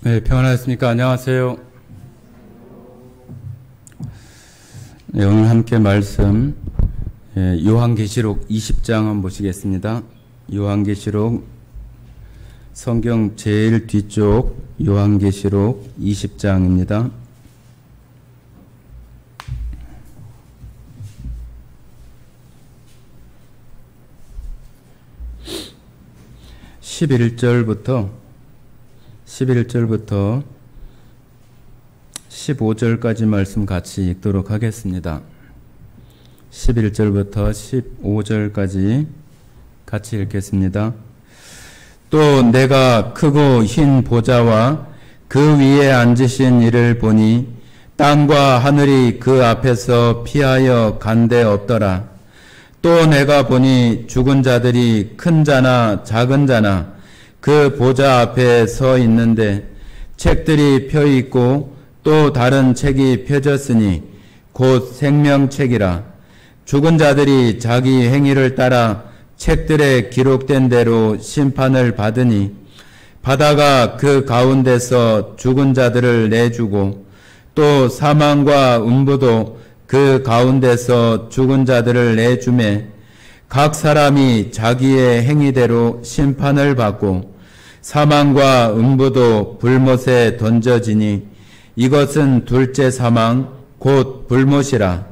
네, 평안하셨습니까? 안녕하세요. 네, 오늘 함께 말씀 요한계시록 20장 한번 보시겠습니다. 요한계시록 성경 제일 뒤쪽 요한계시록 20장입니다. 11절부터 15절까지 말씀 같이 읽도록 하겠습니다. 11절부터 15절까지 같이 읽겠습니다. 또 내가 크고 흰 보좌와 그 위에 앉으신 이를 보니 땅과 하늘이 그 앞에서 피하여 간데 없더라. 또 내가 보니 죽은 자들이 큰 자나 작은 자나 그 보좌 앞에 서 있는데 책들이 펴 있고 또 다른 책이 펴졌으니 곧 생명책이라. 죽은 자들이 자기 행위를 따라 책들에 기록된 대로 심판을 받으니 바다가 그 가운데서 죽은 자들을 내주고 또 사망과 음부도 그 가운데서 죽은 자들을 내주매 각 사람이 자기의 행위대로 심판을 받고 사망과 음부도 불못에 던져지니 이것은 둘째 사망 곧 불못이라.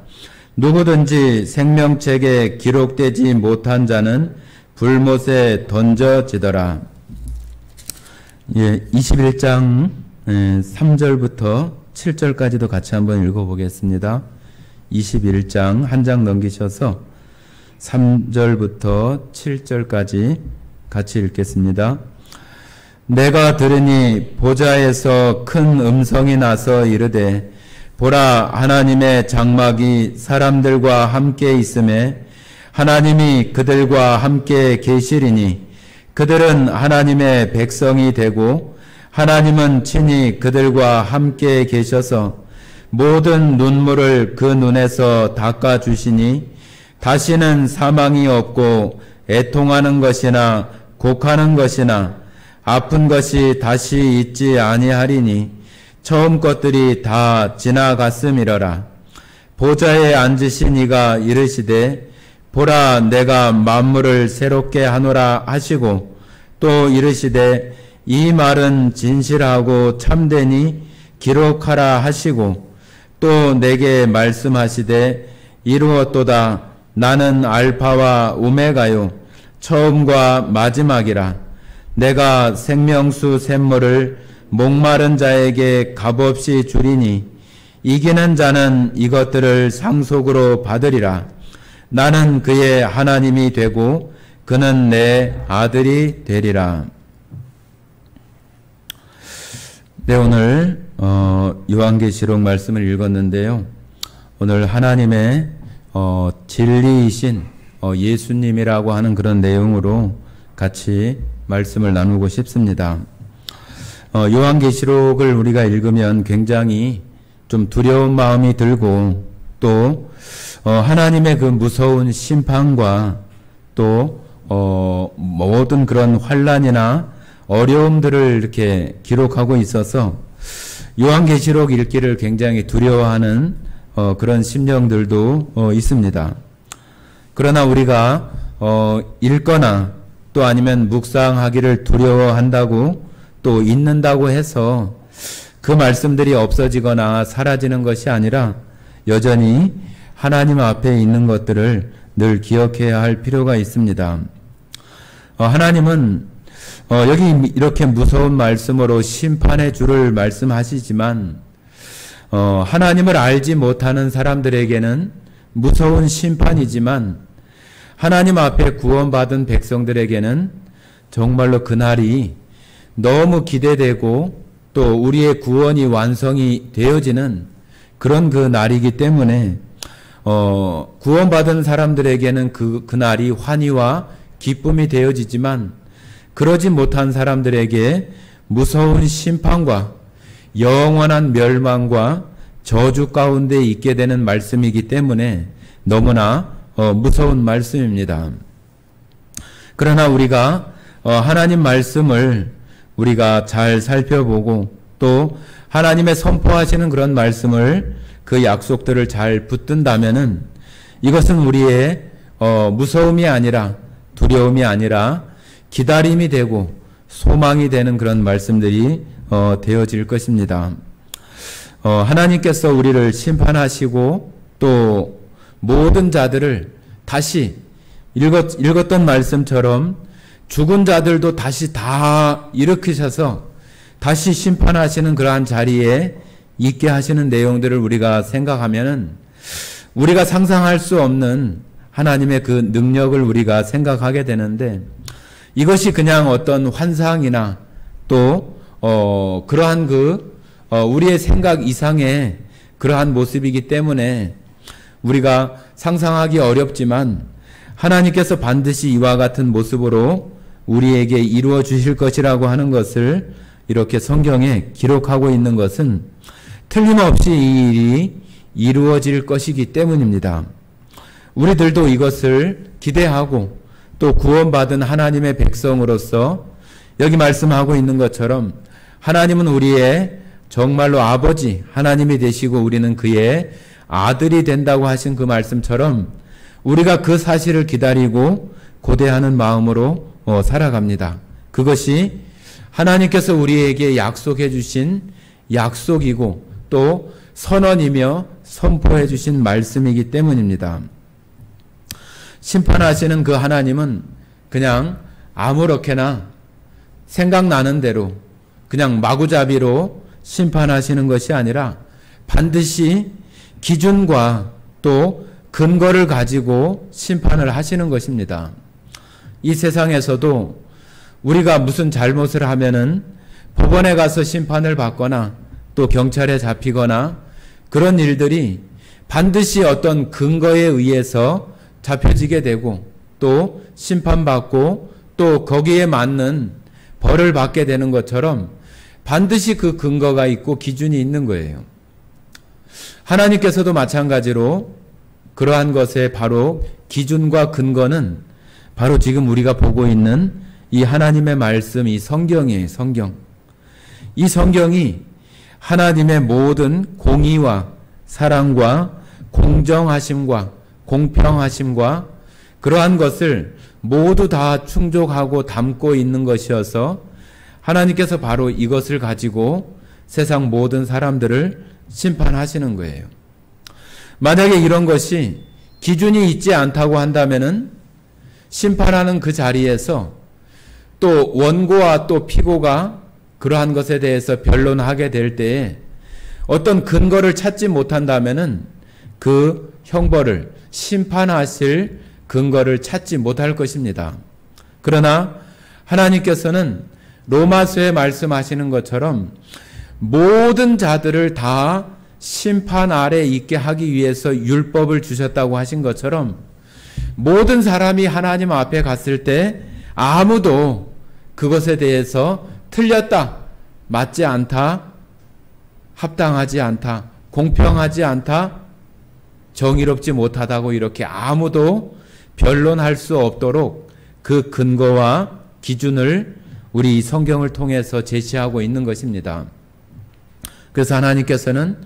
누구든지 생명책에 기록되지 못한 자는 불못에 던져지더라. 21장 3절부터 7절까지도 같이 한번 읽어보겠습니다. 21장 한 장 넘기셔서 3절부터 7절까지 같이 읽겠습니다. 내가 들으니 보좌에서 큰 음성이 나서 이르되 보라, 하나님의 장막이 사람들과 함께 있음에 하나님이 그들과 함께 계시리니 그들은 하나님의 백성이 되고 하나님은 친히 그들과 함께 계셔서 모든 눈물을 그 눈에서 닦아주시니 다시는 사망이 없고 애통하는 것이나 곡하는 것이나 아픈 것이 다시 있지 아니하리니 처음 것들이 다 지나갔음이러라. 보좌에 앉으신 이가 이르시되 보라, 내가 만물을 새롭게 하노라 하시고 또 이르시되 이 말은 진실하고 참되니 기록하라 하시고 또 내게 말씀하시되 이루었도다. 나는 알파와 오메가요 처음과 마지막이라. 내가 생명수 샘물을 목마른 자에게 값없이 주리니 이기는 자는 이것들을 상속으로 받으리라. 나는 그의 하나님이 되고 그는 내 아들이 되리라. 네, 오늘 요한계시록 말씀을 읽었는데요. 오늘 하나님의 진리이신 예수님이라고 하는 그런 내용으로 같이 말씀을 나누고 싶습니다. 요한계시록을 우리가 읽으면 굉장히 좀 두려운 마음이 들고 또 하나님의 그 무서운 심판과 또 모든 그런 환난이나 어려움들을 이렇게 기록하고 있어서 요한계시록 읽기를 굉장히 두려워하는 그런 심령들도 있습니다. 그러나 우리가 읽거나 또 아니면 묵상하기를 두려워한다고 또 읽는다고 해서 그 말씀들이 없어지거나 사라지는 것이 아니라 여전히 하나님 앞에 있는 것들을 늘 기억해야 할 필요가 있습니다. 하나님은 여기 이렇게 무서운 말씀으로 심판의 주를 말씀하시지만 하나님을 알지 못하는 사람들에게는 무서운 심판이지만 하나님 앞에 구원받은 백성들에게는 정말로 그날이 너무 기대되고 또 우리의 구원이 완성이 되어지는 그런 그 날이기 때문에 구원받은 사람들에게는 그날이 환희와 기쁨이 되어지지만 그러지 못한 사람들에게 무서운 심판과 영원한 멸망과 저주 가운데 있게 되는 말씀이기 때문에 너무나 무서운 말씀입니다. 그러나 우리가 하나님 말씀을 우리가 잘 살펴보고 또 하나님의 선포하시는 그런 말씀을 그 약속들을 잘 붙든다면은 이것은 우리의 무서움이 아니라 두려움이 아니라 기다림이 되고 소망이 되는 그런 말씀들이 되어질 것입니다. 하나님께서 우리를 심판하시고 또 모든 자들을 다시 읽었던 말씀처럼 죽은 자들도 다시 다 일으키셔서 다시 심판하시는 그러한 자리에 있게 하시는 내용들을 우리가 생각하면은 우리가 상상할 수 없는 하나님의 그 능력을 우리가 생각하게 되는데 이것이 그냥 어떤 환상이나 또 그러한 우리의 생각 이상의 그러한 모습이기 때문에 우리가 상상하기 어렵지만 하나님께서 반드시 이와 같은 모습으로 우리에게 이루어 주실 것이라고 하는 것을 이렇게 성경에 기록하고 있는 것은 틀림없이 이 일이 이루어질 것이기 때문입니다. 우리들도 이것을 기대하고 또 구원받은 하나님의 백성으로서 여기 말씀하고 있는 것처럼 하나님은 우리의 정말로 아버지 하나님이 되시고 우리는 그의 아들이 된다고 하신 그 말씀처럼 우리가 그 사실을 기다리고 고대하는 마음으로 살아갑니다. 그것이 하나님께서 우리에게 약속해 주신 약속이고 또 선언이며 선포해 주신 말씀이기 때문입니다. 심판하시는 그 하나님은 그냥 아무렇게나 생각나는 대로 그냥 마구잡이로 심판하시는 것이 아니라 반드시 기준과 또 근거를 가지고 심판을 하시는 것입니다. 이 세상에서도 우리가 무슨 잘못을 하면은 법원에 가서 심판을 받거나 또 경찰에 잡히거나 그런 일들이 반드시 어떤 근거에 의해서 잡혀지게 되고 또 심판받고 또 거기에 맞는 벌을 받게 되는 것처럼 반드시 그 근거가 있고 기준이 있는 거예요. 하나님께서도 마찬가지로 그러한 것의 바로 기준과 근거는 바로 지금 우리가 보고 있는 이 하나님의 말씀, 이 성경이에요. 성경. 이 성경이 하나님의 모든 공의와 사랑과 공정하심과 공평하심과 그러한 것을 모두 다 충족하고 담고 있는 것이어서 하나님께서 바로 이것을 가지고 세상 모든 사람들을 심판하시는 거예요. 만약에 이런 것이 기준이 있지 않다고 한다면은 심판하는 그 자리에서 또 원고와 또 피고가 그러한 것에 대해서 변론하게 될 때에 어떤 근거를 찾지 못한다면은 그 형벌을 심판하실 근거를 찾지 못할 것입니다. 그러나 하나님께서는 로마서에 말씀하시는 것처럼 모든 자들을 다 심판 아래 있게 하기 위해서 율법을 주셨다고 하신 것처럼 모든 사람이 하나님 앞에 갔을 때 아무도 그것에 대해서 틀렸다, 맞지 않다, 합당하지 않다, 공평하지 않다, 정의롭지 못하다고 이렇게 아무도 변론할 수 없도록 그 근거와 기준을 우리 성경을 통해서 제시하고 있는 것입니다. 그래서 하나님께서는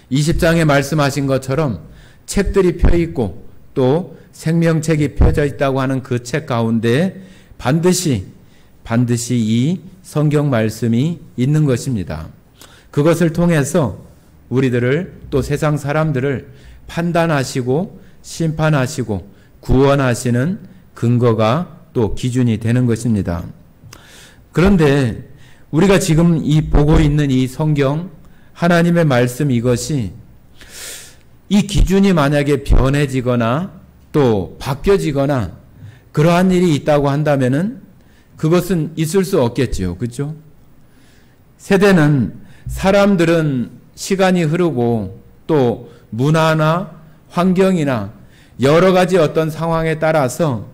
20장에 말씀하신 것처럼 책들이 펴 있고 또 생명책이 펴져 있다고 하는 그 책 가운데 반드시 이 성경 말씀이 있는 것입니다. 그것을 통해서 우리들을 또 세상 사람들을 판단하시고 심판하시고 구원하시는 근거가 또 기준이 되는 것입니다. 그런데 우리가 지금 보고 있는 이 성경 하나님의 말씀 이것이 이 기준이 만약에 변해지거나 또 바뀌어지거나 그러한 일이 있다고 한다면은 그것은 있을 수 없겠지요. 그렇죠? 사람들은 시간이 흐르고 또 문화나 환경이나 여러 가지 어떤 상황에 따라서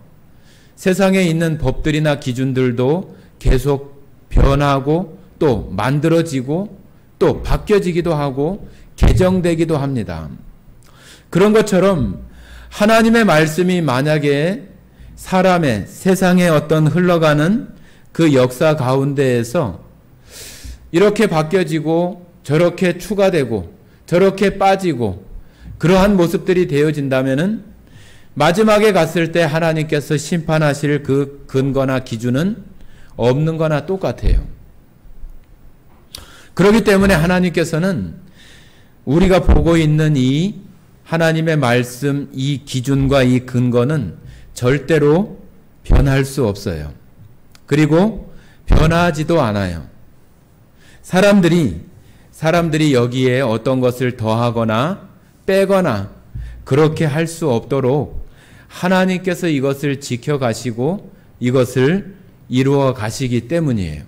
세상에 있는 법들이나 기준들도 계속 변하고 또 만들어지고 또 바뀌어지기도 하고 개정되기도 합니다. 그런 것처럼 하나님의 말씀이 만약에 세상의 어떤 흘러가는 그 역사 가운데에서 이렇게 바뀌어지고 저렇게 추가되고 저렇게 빠지고 그러한 모습들이 되어진다면은 마지막에 갔을 때 하나님께서 심판하실 그 근거나 기준은 없는 거나 똑같아요. 그렇기 때문에 하나님께서는 우리가 보고 있는 이 하나님의 말씀, 이 기준과 이 근거는 절대로 변할 수 없어요. 그리고 변하지도 않아요. 사람들이 여기에 어떤 것을 더하거나 빼거나 그렇게 할 수 없도록 하나님께서 이것을 지켜가시고 이것을 이루어 가시기 때문이에요.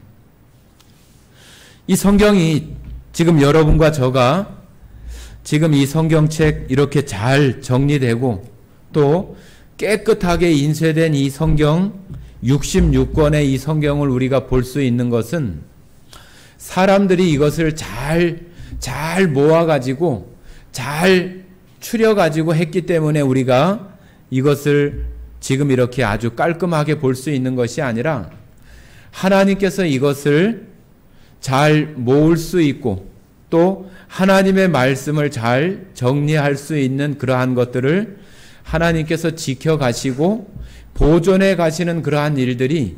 이 성경이 지금 여러분과 저가 지금 이 성경책 이렇게 잘 정리되고 또 깨끗하게 인쇄된 이 성경 66권의 이 성경을 우리가 볼 수 있는 것은 사람들이 이것을 잘 모아가지고 잘 추려가지고 했기 때문에 우리가 이것을 지금 이렇게 아주 깔끔하게 볼 수 있는 것이 아니라 하나님께서 이것을 잘 모을 수 있고 또 하나님의 말씀을 잘 정리할 수 있는 그러한 것들을 하나님께서 지켜가시고 보존해 가시는 그러한 일들이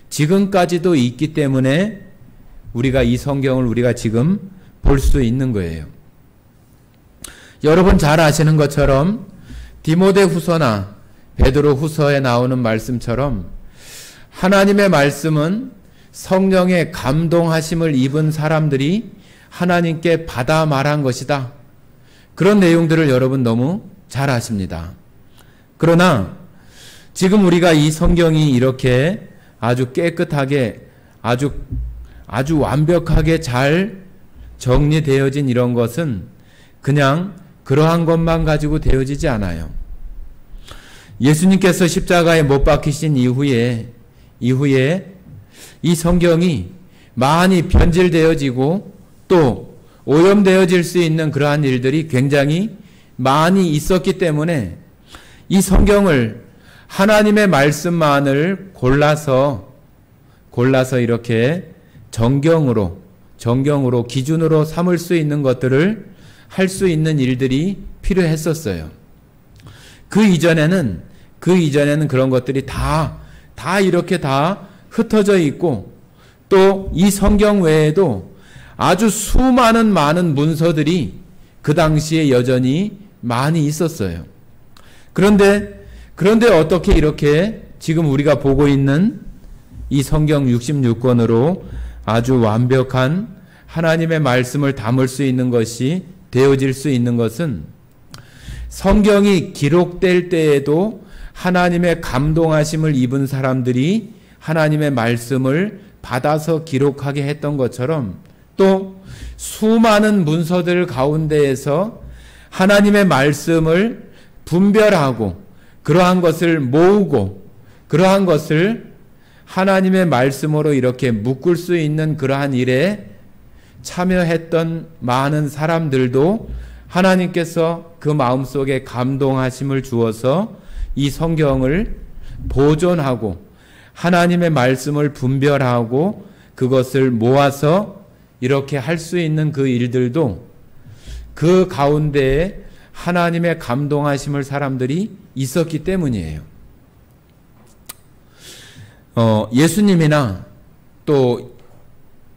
지금까지도 있기 때문에 우리가 이 성경을 우리가 지금 볼 수 있는 거예요. 여러분 잘 아시는 것처럼 디모데 후서나 베드로 후서에 나오는 말씀처럼 하나님의 말씀은 성령의 감동하심을 입은 사람들이 하나님께 받아 말한 것이다. 그런 내용들을 여러분 너무 잘 아십니다. 그러나 지금 우리가 이 성경이 이렇게 아주 깨끗하게 아주 완벽하게 잘 정리되어진 이런 것은 그냥 그러한 것만 가지고 되어지지 않아요. 예수님께서 십자가에 못 박히신 이후에 이 성경이 많이 변질되어지고 또 오염되어질 수 있는 그러한 일들이 굉장히 많이 있었기 때문에 이 성경을 하나님의 말씀만을 골라서 이렇게 정경으로 기준으로 삼을 수 있는 것들을 할 수 있는 일들이 필요했었어요. 그 이전에는 그런 것들이 다 이렇게 다 흩어져 있고 또 이 성경 외에도 아주 수많은 많은 문서들이 그 당시에 여전히 많이 있었어요. 그런데 어떻게 이렇게 지금 우리가 보고 있는 이 성경 66권으로 아주 완벽한 하나님의 말씀을 담을 수 있는 것이 되어질 수 있는 것은 성경이 기록될 때에도 하나님의 감동하심을 입은 사람들이 하나님의 말씀을 받아서 기록하게 했던 것처럼 또 수많은 문서들 가운데에서 하나님의 말씀을 분별하고 그러한 것을 모으고 그러한 것을 하나님의 말씀으로 이렇게 묶을 수 있는 그러한 일에 참여했던 많은 사람들도 하나님께서 그 마음속에 감동하심을 주어서 이 성경을 보존하고 하나님의 말씀을 분별하고 그것을 모아서 이렇게 할 수 있는 그 일들도 그 가운데에 하나님의 감동하심을 사람들이 있었기 때문이에요. 예수님이나 또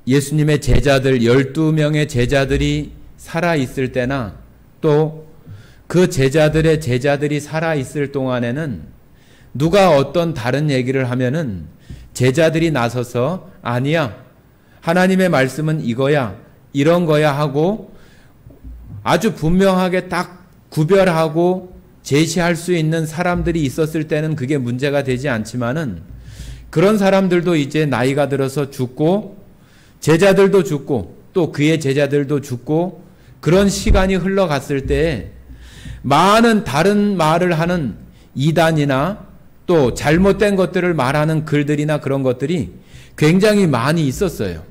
예수님의 제자들 12명의 제자들이 살아있을 때나 또 그 제자들의 제자들이 살아있을 동안에는 누가 어떤 다른 얘기를 하면은 제자들이 나서서 아니야, 하나님의 말씀은 이거야, 이런 거야 하고 아주 분명하게 딱 구별하고 제시할 수 있는 사람들이 있었을 때는 그게 문제가 되지 않지만은 그런 사람들도 이제 나이가 들어서 죽고 제자들도 죽고 또 그의 제자들도 죽고 그런 시간이 흘러갔을 때 많은 다른 말을 하는 이단이나 또 잘못된 것들을 말하는 글들이나 그런 것들이 굉장히 많이 있었어요.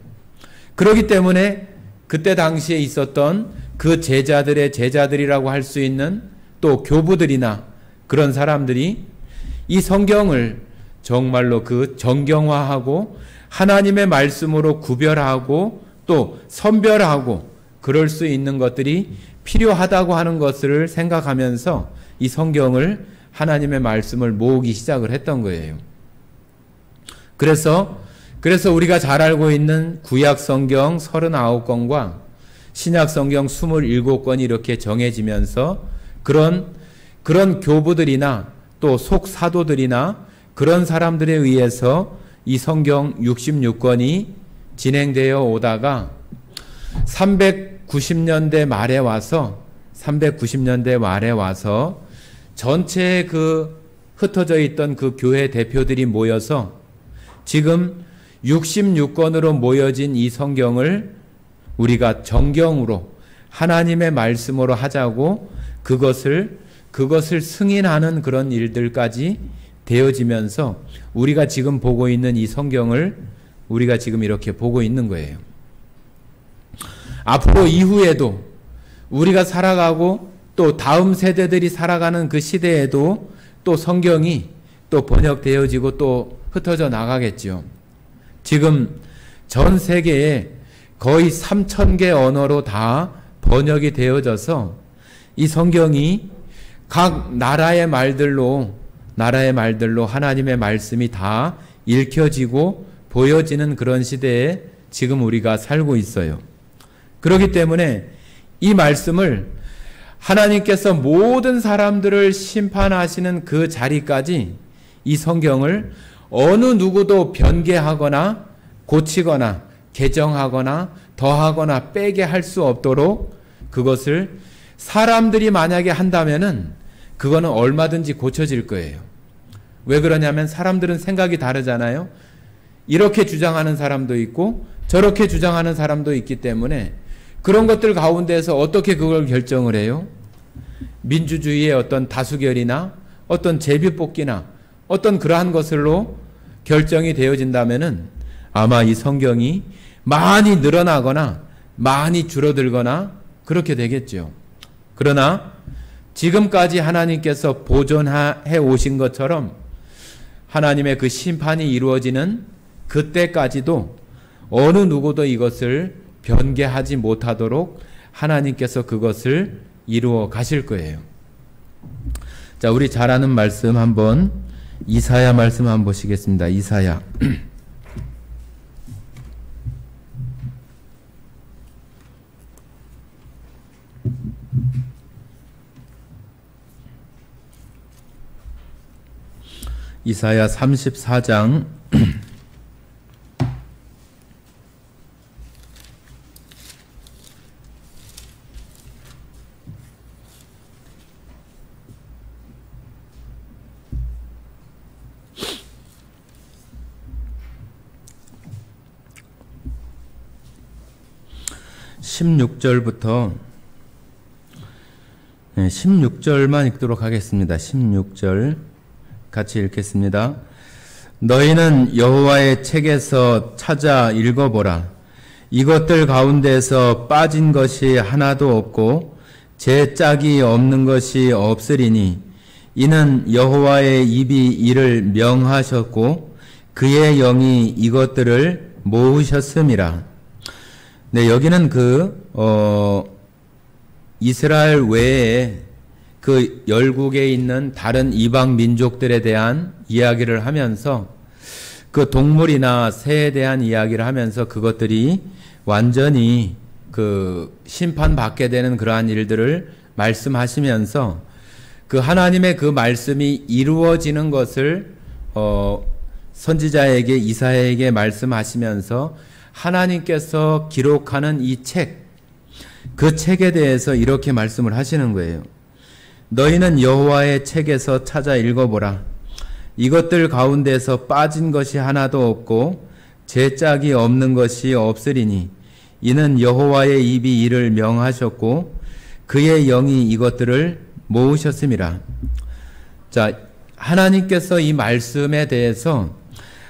그렇기 때문에 그때 당시에 있었던 그 제자들의 제자들이라고 할 수 있는 또 교부들이나 그런 사람들이 이 성경을 정말로 그 정경화하고 하나님의 말씀으로 구별하고 또 선별하고 그럴 수 있는 것들이 필요하다고 하는 것을 생각하면서 이 성경을 하나님의 말씀을 모으기 시작을 했던 거예요. 그래서 우리가 잘 알고 있는 구약 성경 39권과 신약 성경 27권이 이렇게 정해지면서 그런 교부들이나 또 속사도들이나 그런 사람들에 의해서 이 성경 66권이 진행되어 오다가 390년대 말에 와서 전체 그 흩어져 있던 그 교회 대표들이 모여서 지금 66권으로 모여진 이 성경을 우리가 정경으로 하나님의 말씀으로 하자고 그것을 승인하는 그런 일들까지 되어지면서 우리가 지금 보고 있는 이 성경을 우리가 지금 이렇게 보고 있는 거예요. 앞으로 이후에도 우리가 살아가고 또 다음 세대들이 살아가는 그 시대에도 또 성경이 또 번역되어지고 또 흩어져 나가겠죠. 지금 전 세계에 거의 3,000개 언어로 다 번역이 되어져서 이 성경이 각 나라의 말들로 하나님의 말씀이 다 읽혀지고 보여지는 그런 시대에 지금 우리가 살고 있어요. 그렇기 때문에 이 말씀을 하나님께서 모든 사람들을 심판하시는 그 자리까지 이 성경을 어느 누구도 변개하거나 고치거나 개정하거나 더하거나 빼게 할 수 없도록 그것을 사람들이 만약에 한다면은 그거는 얼마든지 고쳐질 거예요. 왜 그러냐면 사람들은 생각이 다르잖아요. 이렇게 주장하는 사람도 있고 저렇게 주장하는 사람도 있기 때문에 그런 것들 가운데서 어떻게 그걸 결정을 해요? 민주주의의 어떤 다수결이나 어떤 제비뽑기나 어떤 그러한 것으로 결정이 되어진다면은 아마 이 성경이 많이 늘어나거나 많이 줄어들거나 그렇게 되겠죠. 그러나 지금까지 하나님께서 보존해 오신 것처럼 하나님의 그 심판이 이루어지는 그때까지도 어느 누구도 이것을 변개하지 못하도록 하나님께서 그것을 이루어 가실 거예요. 자, 우리 잘 아는 말씀 한번 이사야 말씀 한번 보시겠습니다. 이사야 34장 16절부터 16절만 읽도록 하겠습니다. 16절 같이 읽겠습니다. 너희는 여호와의 책에서 찾아 읽어보라. 이것들 가운데서 빠진 것이 하나도 없고 제 짝이 없는 것이 없으리니 이는 여호와의 입이 이를 명하셨고 그의 영이 이것들을 모으셨음이라. 네, 여기는 이스라엘 외에 그 열국에 있는 다른 이방 민족들에 대한 이야기를 하면서 그 동물이나 새에 대한 이야기를 하면서 그것들이 완전히 그 심판받게 되는 그러한 일들을 말씀하시면서 그 하나님의 그 말씀이 이루어지는 것을 선지자에게 이사야에게 말씀하시면서 하나님께서 기록하는 이 책, 그 책에 대해서 이렇게 말씀을 하시는 거예요. 너희는 여호와의 책에서 찾아 읽어보라. 이것들 가운데서 빠진 것이 하나도 없고 제 짝이 없는 것이 없으리니 이는 여호와의 입이 이를 명하셨고 그의 영이 이것들을 모으셨음이라. 자, 하나님께서 이 말씀에 대해서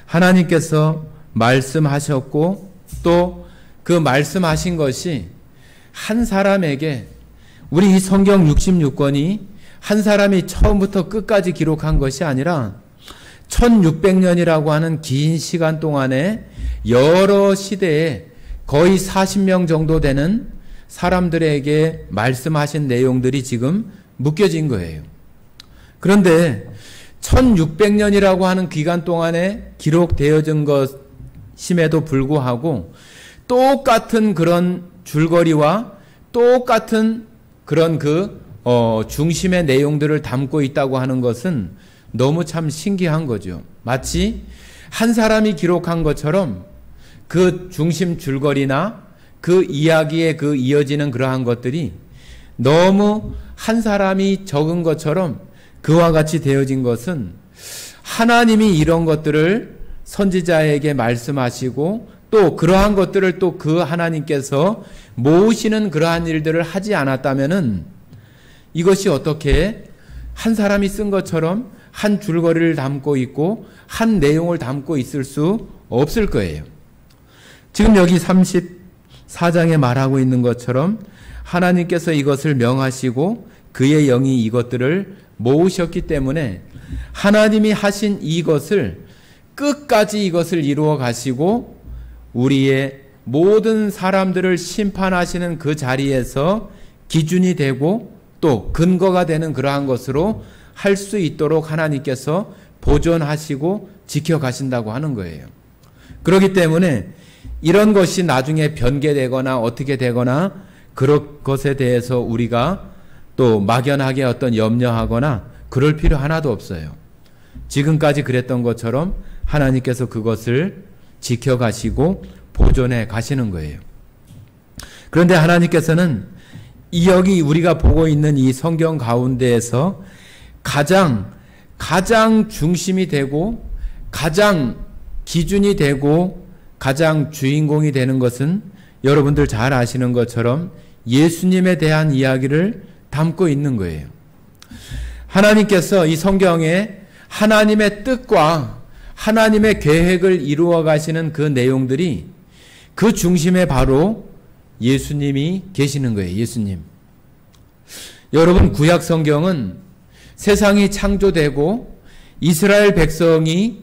하나님께서 말씀하셨고 또 그 말씀하신 것이 한 사람에게 우리 이 성경 66권이 한 사람이 처음부터 끝까지 기록한 것이 아니라 1600년이라고 하는 긴 시간 동안에 여러 시대에 거의 40명 정도 되는 사람들에게 말씀하신 내용들이 지금 묶여진 거예요. 그런데 1600년이라고 하는 기간 동안에 기록되어진 것임에도 불구하고 똑같은 그런 줄거리와 똑같은 그런 중심의 내용들을 담고 있다고 하는 것은 너무 참 신기한 거죠. 마치 한 사람이 기록한 것처럼 그 중심 줄거리나 그 이야기에 이어지는 그러한 것들이 너무 한 사람이 적은 것처럼 그와 같이 되어진 것은 하나님이 이런 것들을 선지자에게 말씀하시고 또 그러한 것들을 또 그 하나님께서 모으시는 그러한 일들을 하지 않았다면은 이것이 어떻게 한 사람이 쓴 것처럼 한 줄거리를 담고 있고 한 내용을 담고 있을 수 없을 거예요. 지금 여기 34장에 말하고 있는 것처럼 하나님께서 이것을 명하시고 그의 영이 이것들을 모으셨기 때문에 하나님이 하신 이것을 끝까지 이것을 이루어 가시고 우리의 모든 사람들을 심판하시는 그 자리에서 기준이 되고 또 근거가 되는 그러한 것으로 할 수 있도록 하나님께서 보존하시고 지켜가신다고 하는 거예요. 그렇기 때문에 이런 것이 나중에 변개되거나 어떻게 되거나 그런 것에 대해서 우리가 또 막연하게 어떤 염려하거나 그럴 필요 하나도 없어요. 지금까지 그랬던 것처럼 하나님께서 그것을 지켜가시고 보존해 가시는 거예요. 그런데 하나님께서는 여기 우리가 보고 있는 이 성경 가운데에서 가장 중심이 되고 가장 기준이 되고 가장 주인공이 되는 것은 여러분들 잘 아시는 것처럼 예수님에 대한 이야기를 담고 있는 거예요. 하나님께서 이 성경에 하나님의 뜻과 하나님의 계획을 이루어 가시는 그 내용들이 그 중심에 바로 예수님이 계시는 거예요. 예수님. 여러분, 구약 성경은 세상이 창조되고 이스라엘 백성이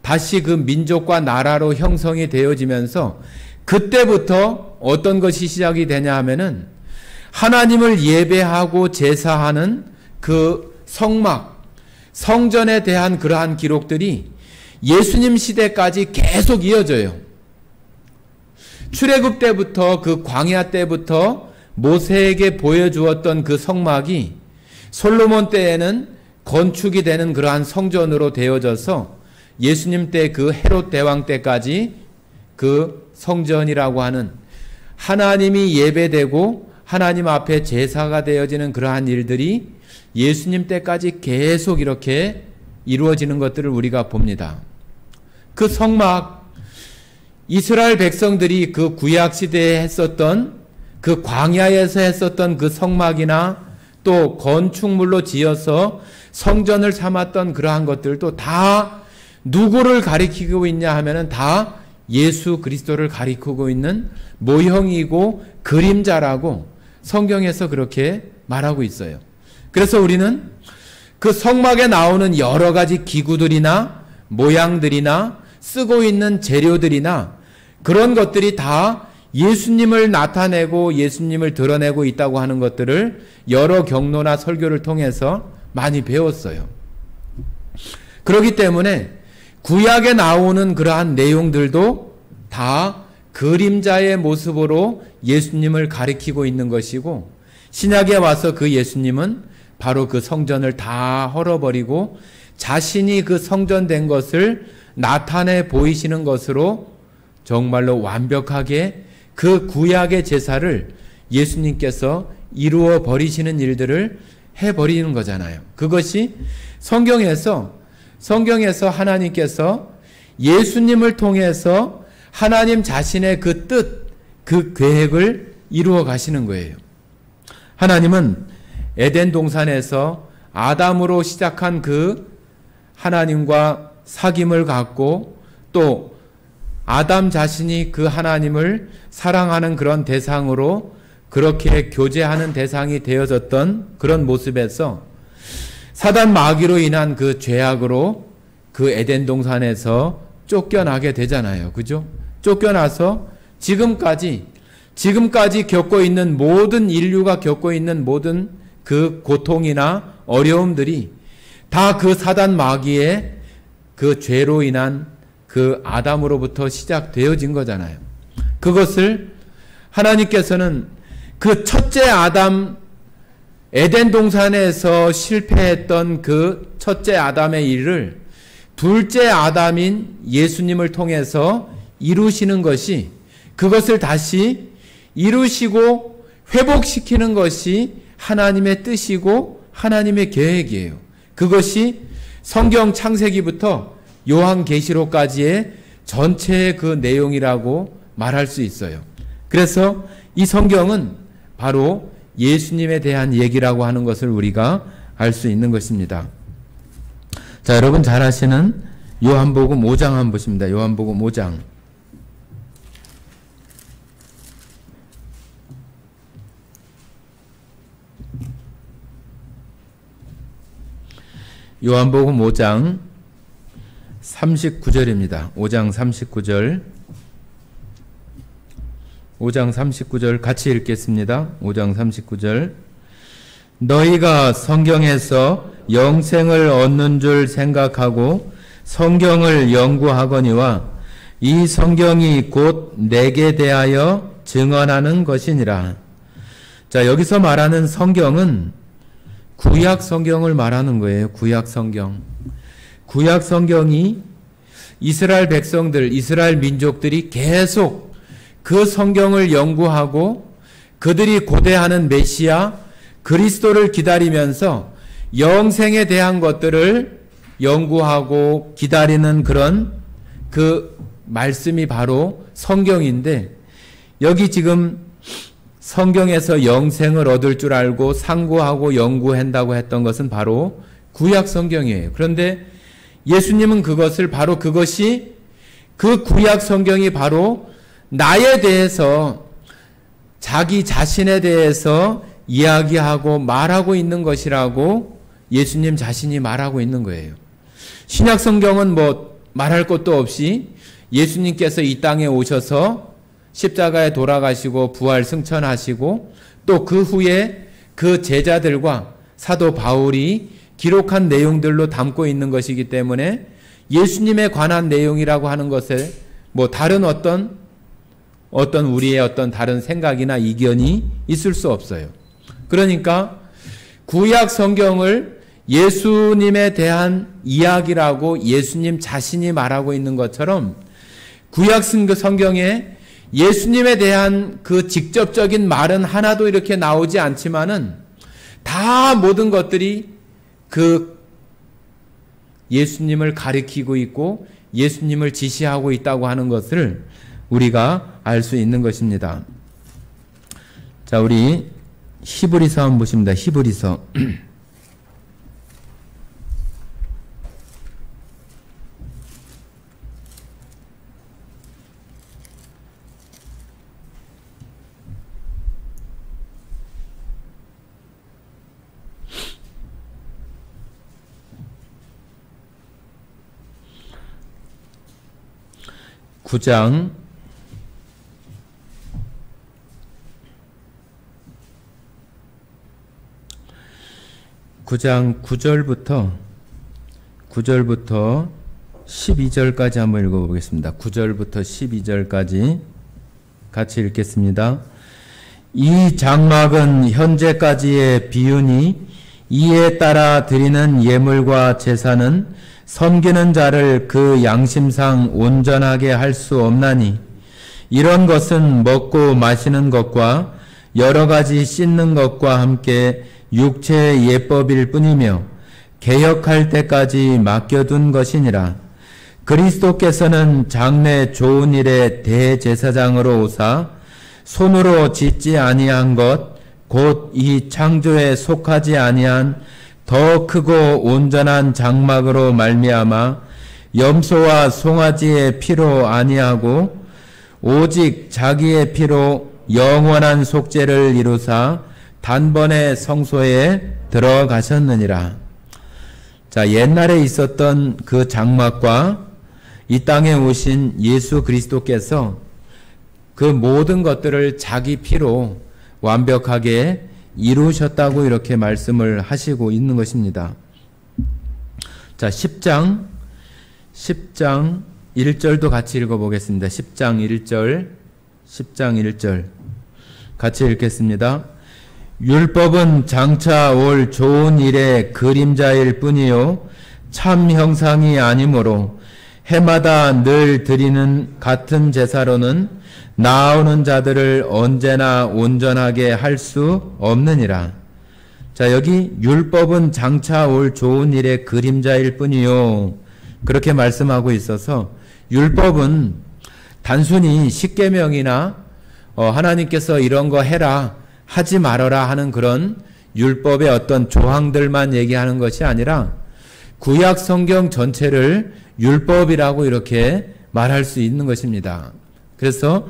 다시 그 민족과 나라로 형성이 되어지면서 그때부터 어떤 것이 시작이 되냐 하면은 하나님을 예배하고 제사하는 그 성막, 성전에 대한 그러한 기록들이 예수님 시대까지 계속 이어져요. 출애굽 때부터 그 광야 때부터 모세에게 보여주었던 그 성막이 솔로몬 때에는 건축이 되는 그러한 성전으로 되어져서 예수님 때 그 헤롯 대왕 때까지 그 성전이라고 하는 하나님이 예배되고 하나님 앞에 제사가 되어지는 그러한 일들이 예수님 때까지 계속 이렇게 이루어지는 것들을 우리가 봅니다. 그 성막, 이스라엘 백성들이 그 구약 시대에 했었던 그 광야에서 했었던 그 성막이나 또 건축물로 지어서 성전을 삼았던 그러한 것들도 다 누구를 가리키고 있냐 하면은 다 예수 그리스도를 가리키고 있는 모형이고 그림자라고 성경에서 그렇게 말하고 있어요. 그래서 우리는 그 성막에 나오는 여러 가지 기구들이나 모양들이나 쓰고 있는 재료들이나 그런 것들이 다 예수님을 나타내고 예수님을 드러내고 있다고 하는 것들을 여러 경로나 설교를 통해서 많이 배웠어요. 그렇기 때문에 구약에 나오는 그러한 내용들도 다 그림자의 모습으로 예수님을 가리키고 있는 것이고 신약에 와서 그 예수님은 바로 그 성전을 다 헐어버리고 자신이 그 성전된 것을 나타내 보이시는 것으로 정말로 완벽하게 그 구약의 제사를 예수님께서 이루어 버리시는 일들을 해버리는 거잖아요. 그것이 성경에서 하나님께서 예수님을 통해서 하나님 자신의 그 뜻, 그 계획을 이루어 가시는 거예요. 하나님은 에덴 동산에서 아담으로 시작한 그 하나님과 사귐을 갖고 또 아담 자신이 그 하나님을 사랑하는 그런 대상으로 그렇게 교제하는 대상이 되어졌던 그런 모습에서 사단 마귀로 인한 그 죄악으로 그 에덴 동산에서 쫓겨나게 되잖아요. 그죠? 쫓겨나서 지금까지 겪고 있는 모든 인류가 겪고 있는 모든 그 고통이나 어려움들이 다 그 사단 마귀의 그 죄로 인한 그 아담으로부터 시작되어진 거잖아요. 그것을 하나님께서는 그 첫째 아담 에덴 동산에서 실패했던 그 첫째 아담의 일을 둘째 아담인 예수님을 통해서 이루시는 것이, 그것을 다시 이루시고 회복시키는 것이 하나님의 뜻이고 하나님의 계획이에요. 그것이 성경 창세기부터 요한계시록까지의 전체의 그 내용이라고 말할 수 있어요. 그래서 이 성경은 바로 예수님에 대한 얘기라고 하는 것을 우리가 알 수 있는 것입니다. 자, 여러분 잘 아시는 요한복음 5장 한번 보십니다. 요한복음 5장. 요한복음 5장 39절입니다. 5장 39절. 5장 39절 같이 읽겠습니다. 5장 39절. 너희가 성경에서 영생을 얻는 줄 생각하고 성경을 연구하거니와 이 성경이 곧 내게 대하여 증언하는 것이니라. 자, 여기서 말하는 성경은 구약 성경을 말하는 거예요. 구약 성경. 구약 성경이 이스라엘 백성들, 이스라엘 민족들이 계속 그 성경을 연구하고 그들이 고대하는 메시아 그리스도를 기다리면서 영생에 대한 것들을 연구하고 기다리는 그런 그 말씀이 바로 성경인데, 여기 지금 성경에서 영생을 얻을 줄 알고 상고하고 연구한다고 했던 것은 바로 구약 성경이에요. 그런데 예수님은 그것이 그 구약 성경이 바로 나에 대해서, 자기 자신에 대해서 이야기하고 말하고 있는 것이라고 예수님 자신이 말하고 있는 거예요. 신약 성경은 뭐 말할 것도 없이 예수님께서 이 땅에 오셔서 십자가에 돌아가시고 부활 승천하시고 또 그 후에 그 제자들과 사도 바울이 기록한 내용들로 담고 있는 것이기 때문에 예수님에 관한 내용이라고 하는 것에 뭐 다른 어떤 우리의 어떤 다른 생각이나 이견이 있을 수 없어요. 그러니까 구약 성경을 예수님에 대한 이야기라고 예수님 자신이 말하고 있는 것처럼 구약 성경에 예수님에 대한 그 직접적인 말은 하나도 이렇게 나오지 않지만은 다 모든 것들이 그 예수님을 가리키고 있고 예수님을 지시하고 있다고 하는 것을 우리가 알 수 있는 것입니다. 자, 우리 히브리서 한번 보십니다. 히브리서. 9장 9절부터 12절까지 한번 읽어보겠습니다. 9절부터 12절까지 같이 읽겠습니다. 이 장막은 현재까지의 비유니 이에 따라 드리는 예물과 제사는 섬기는 자를 그 양심상 온전하게 할 수 없나니 이런 것은 먹고 마시는 것과 여러 가지 씻는 것과 함께 육체의 예법일 뿐이며 개혁할 때까지 맡겨둔 것이니라. 그리스도께서는 장래 좋은 일의 대제사장으로 오사 손으로 짓지 아니한 것 곧 이 창조에 속하지 아니한 더 크고 온전한 장막으로 말미암아 염소와 송아지의 피로 아니하고 오직 자기의 피로 영원한 속죄를 이루사 단번에 성소에 들어가셨느니라. 자, 옛날에 있었던 그 장막과 이 땅에 오신 예수 그리스도께서 그 모든 것들을 자기 피로 완벽하게 이루셨다고 이렇게 말씀을 하시고 있는 것입니다. 자, 10장 1절도 같이 읽어보겠습니다. 10장 1절 같이 읽겠습니다. 율법은 장차 올 좋은 일의 그림자일 뿐이요 참 형상이 아니므로 해마다 늘 드리는 같은 제사로는 나오는 자들을 언제나 온전하게 할 수 없느니라. 자, 여기 율법은 장차 올 좋은 일의 그림자일 뿐이요, 그렇게 말씀하고 있어서 율법은 단순히 십계명이나 하나님께서 이런 거 해라, 하지 말아라 하는 그런 율법의 어떤 조항들만 얘기하는 것이 아니라 구약 성경 전체를 율법이라고 이렇게 말할 수 있는 것입니다. 그래서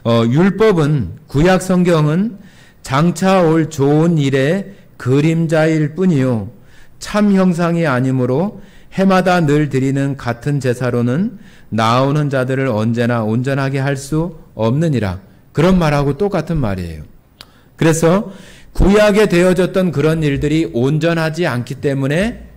율법은, 구약 성경은 장차 올 좋은 일의 그림자일 뿐이요 참 형상이 아니므로 해마다 늘 드리는 같은 제사로는 나오는 자들을 언제나 온전하게 할 수 없느니라. 그런 말하고 똑같은 말이에요. 그래서 구약에 되어졌던 그런 일들이 온전하지 않기 때문에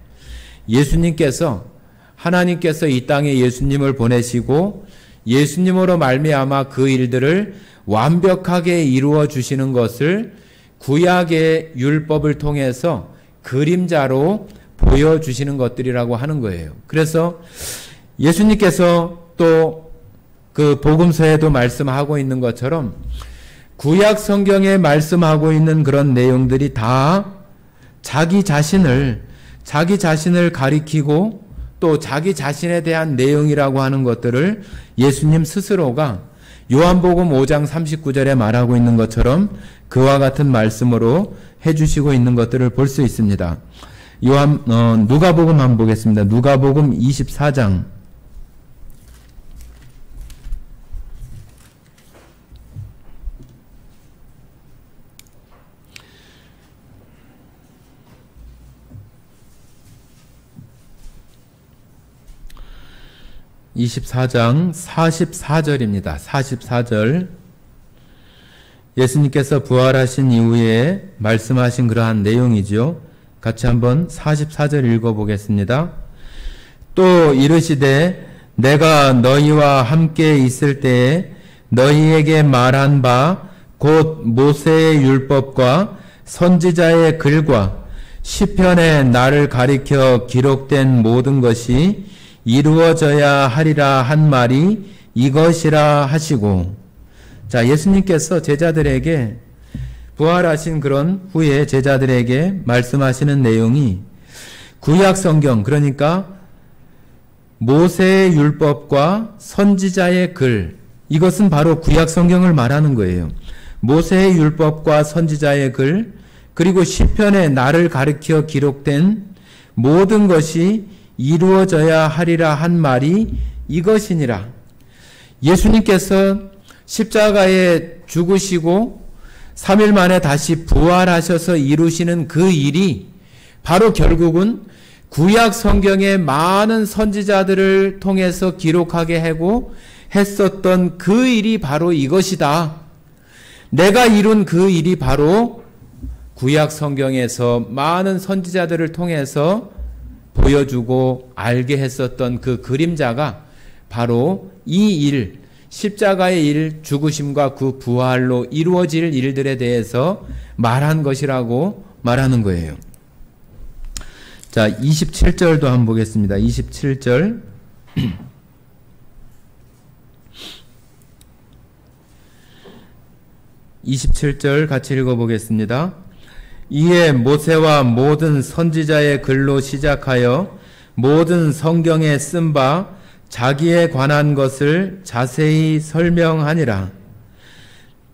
하나님께서 이 땅에 예수님을 보내시고 예수님으로 말미암아 그 일들을 완벽하게 이루어 주시는 것을 구약의 율법을 통해서 그림자로 보여주시는 것들이라고 하는 거예요. 그래서 예수님께서 또 그 복음서에도 말씀하고 있는 것처럼 구약 성경에 말씀하고 있는 그런 내용들이 다 자기 자신을 가리키고 또 자기 자신에 대한 내용이라고 하는 것들을 예수님 스스로가 요한복음 5장 39절에 말하고 있는 것처럼 그와 같은 말씀으로 해주시고 있는 것들을 볼 수 있습니다. 누가복음 한번 보겠습니다. 누가복음 24장 24장 44절입니다. 44절. 예수님께서 부활하신 이후에 말씀하신 그러한 내용이죠. 같이 한번 44절 읽어보겠습니다. 또 이르시되 내가 너희와 함께 있을 때에 너희에게 말한 바 곧 모세의 율법과 선지자의 글과 시편에 나를 가리켜 기록된 모든 것이 이루어져야 하리라 한 말이 이것이라 하시고. 자, 예수님께서 제자들에게 부활하신 그런 후에 제자들에게 말씀하시는 내용이 구약 성경, 그러니까 모세의 율법과 선지자의 글, 이것은 바로 구약 성경을 말하는 거예요. 모세의 율법과 선지자의 글, 그리고 시편에 나를 가리켜 기록된 모든 것이 이루어져야 하리라 한 말이 이것이니라. 예수님께서 십자가에 죽으시고 3일 만에 다시 부활하셔서 이루시는 그 일이 바로 결국은 구약 성경의 많은 선지자들을 통해서 기록하게 하고 했었던 그 일이 바로 이것이다. 내가 이룬 그 일이 바로 구약 성경에서 많은 선지자들을 통해서 보여주고 알게 했었던 그 그림자가 바로 이 일, 십자가의 일, 죽으심과 그 부활로 이루어질 일들에 대해서 말한 것이라고 말하는 거예요. 자, 27절도 한번 보겠습니다. 27절. 27절 같이 읽어보겠습니다. 이에 모세와 모든 선지자의 글로 시작하여 모든 성경에 쓴 바 자기에 관한 것을 자세히 설명하니라.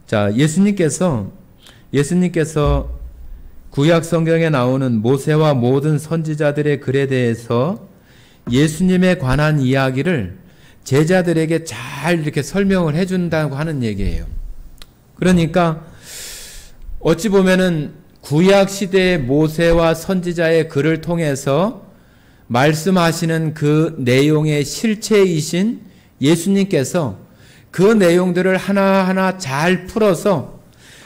자, 예수님께서 구약 성경에 나오는 모세와 모든 선지자들의 글에 대해서 예수님에 관한 이야기를 제자들에게 잘 이렇게 설명을 해준다고 하는 얘기예요. 그러니까 어찌 보면은 구약 시대의 모세와 선지자의 글을 통해서 말씀하시는 그 내용의 실체이신 예수님께서 그 내용들을 하나하나 잘 풀어서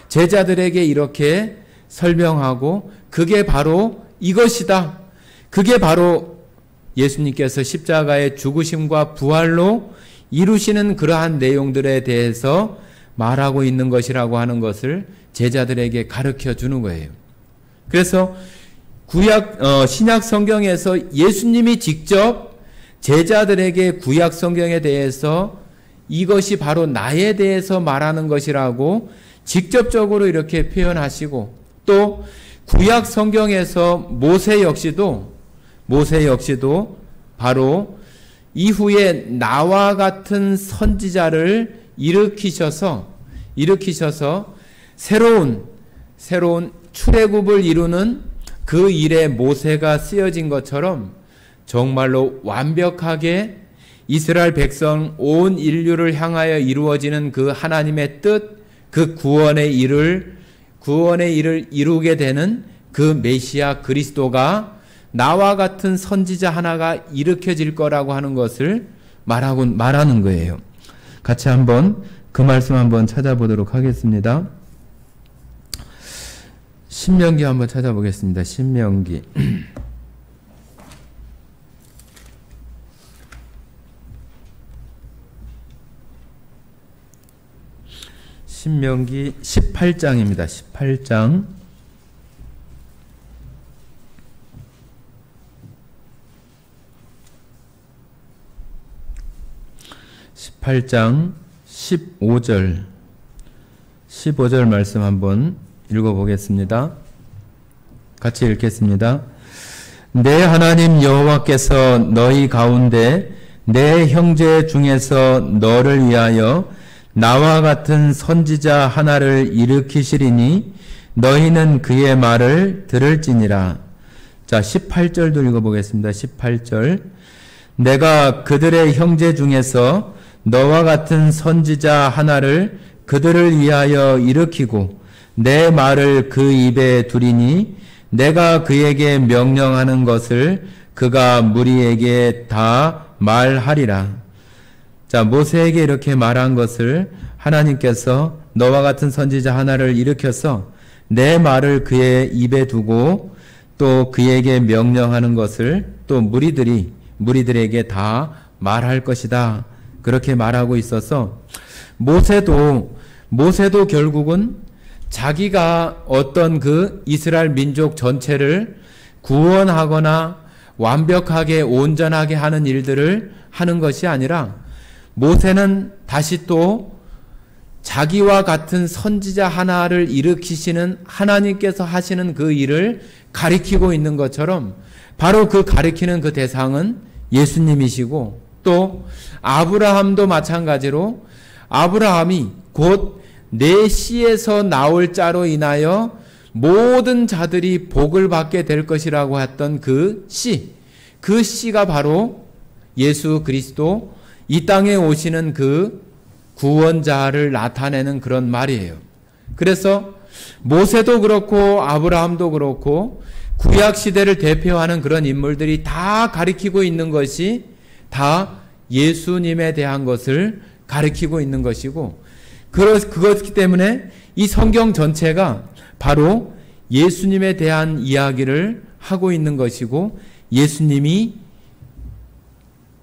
제자들에게 이렇게 설명하고 그게 바로 이것이다. 그게 바로 예수님께서 십자가의 죽으심과 부활로 이루시는 그러한 내용들에 대해서 말하고 있는 것이라고 하는 것을 제자들에게 가르쳐 주는 거예요. 그래서 신약 성경에서 예수님이 직접 제자들에게 구약 성경에 대해서 이것이 바로 나에 대해서 말하는 것이라고 직접적으로 이렇게 표현하시고, 또 구약 성경에서 모세 역시도 바로 이후에 나와 같은 선지자를 일으키셔서 새로운 출애굽을 이루는 그 일에 모세가 쓰여진 것처럼 정말로 완벽하게 이스라엘 백성 온 인류를 향하여 이루어지는 그 하나님의 뜻, 그 구원의 일을 이루게 되는 그 메시아 그리스도가 나와 같은 선지자 하나가 일으켜질 거라고 하는 것을 말하는 거예요. 같이 한번 그 말씀 한번 찾아보도록 하겠습니다. 신명기 한번 찾아보겠습니다. 신명기. 신명기 18장입니다. 18장. 18장 15절 말씀 한번 읽어보겠습니다. 같이 읽겠습니다. 내 하나님 여호와께서 너희 가운데 내 형제 중에서 너를 위하여 나와 같은 선지자 하나를 일으키시리니 너희는 그의 말을 들을지니라. 자, 18절도 읽어보겠습니다. 18절. 내가 그들의 형제 중에서 너와 같은 선지자 하나를 그들을 위하여 일으키고 내 말을 그 입에 두리니 내가 그에게 명령하는 것을 그가 무리에게 다 말하리라. 자, 모세에게 이렇게 말한 것을 하나님께서 너와 같은 선지자 하나를 일으켜서 내 말을 그의 입에 두고 또 그에게 명령하는 것을 또 무리들에게 다 말할 것이다. 그렇게 말하고 있어서 모세도 결국은 자기가 어떤 그 이스라엘 민족 전체를 구원하거나 완벽하게 온전하게 하는 일들을 하는 것이 아니라 모세는 다시 또 자기와 같은 선지자 하나를 일으키시는 하나님께서 하시는 그 일을 가리키고 있는 것처럼 바로 그 가리키는 그 대상은 예수님이시고, 또 아브라함도 마찬가지로 아브라함이 곧 내 씨에서 나올 자로 인하여 모든 자들이 복을 받게 될 것이라고 했던 그 씨가 바로 예수 그리스도, 이 땅에 오시는 그 구원자를 나타내는 그런 말이에요. 그래서 모세도 그렇고 아브라함도 그렇고 구약 시대를 대표하는 그런 인물들이 다 가리키고 있는 것이 다 예수님에 대한 것을 가리키고 있는 것이고, 그렇기 때문에 이 성경 전체가 바로 예수님에 대한 이야기를 하고 있는 것이고, 예수님이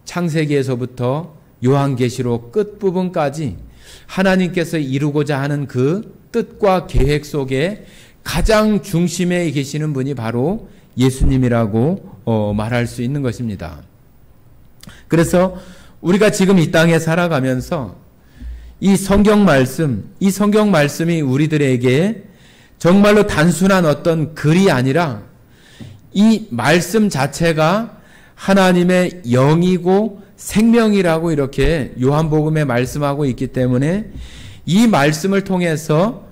창세기에서부터 요한계시록 끝부분까지 하나님께서 이루고자 하는 그 뜻과 계획 속에 가장 중심에 계시는 분이 바로 예수님이라고 말할 수 있는 것입니다. 그래서 우리가 지금 이 땅에 살아가면서 이 성경 말씀이 우리들에게 정말로 단순한 어떤 글이 아니라 이 말씀 자체가 하나님의 영이고 생명이라고 이렇게 요한복음에 말씀하고 있기 때문에 이 말씀을 통해서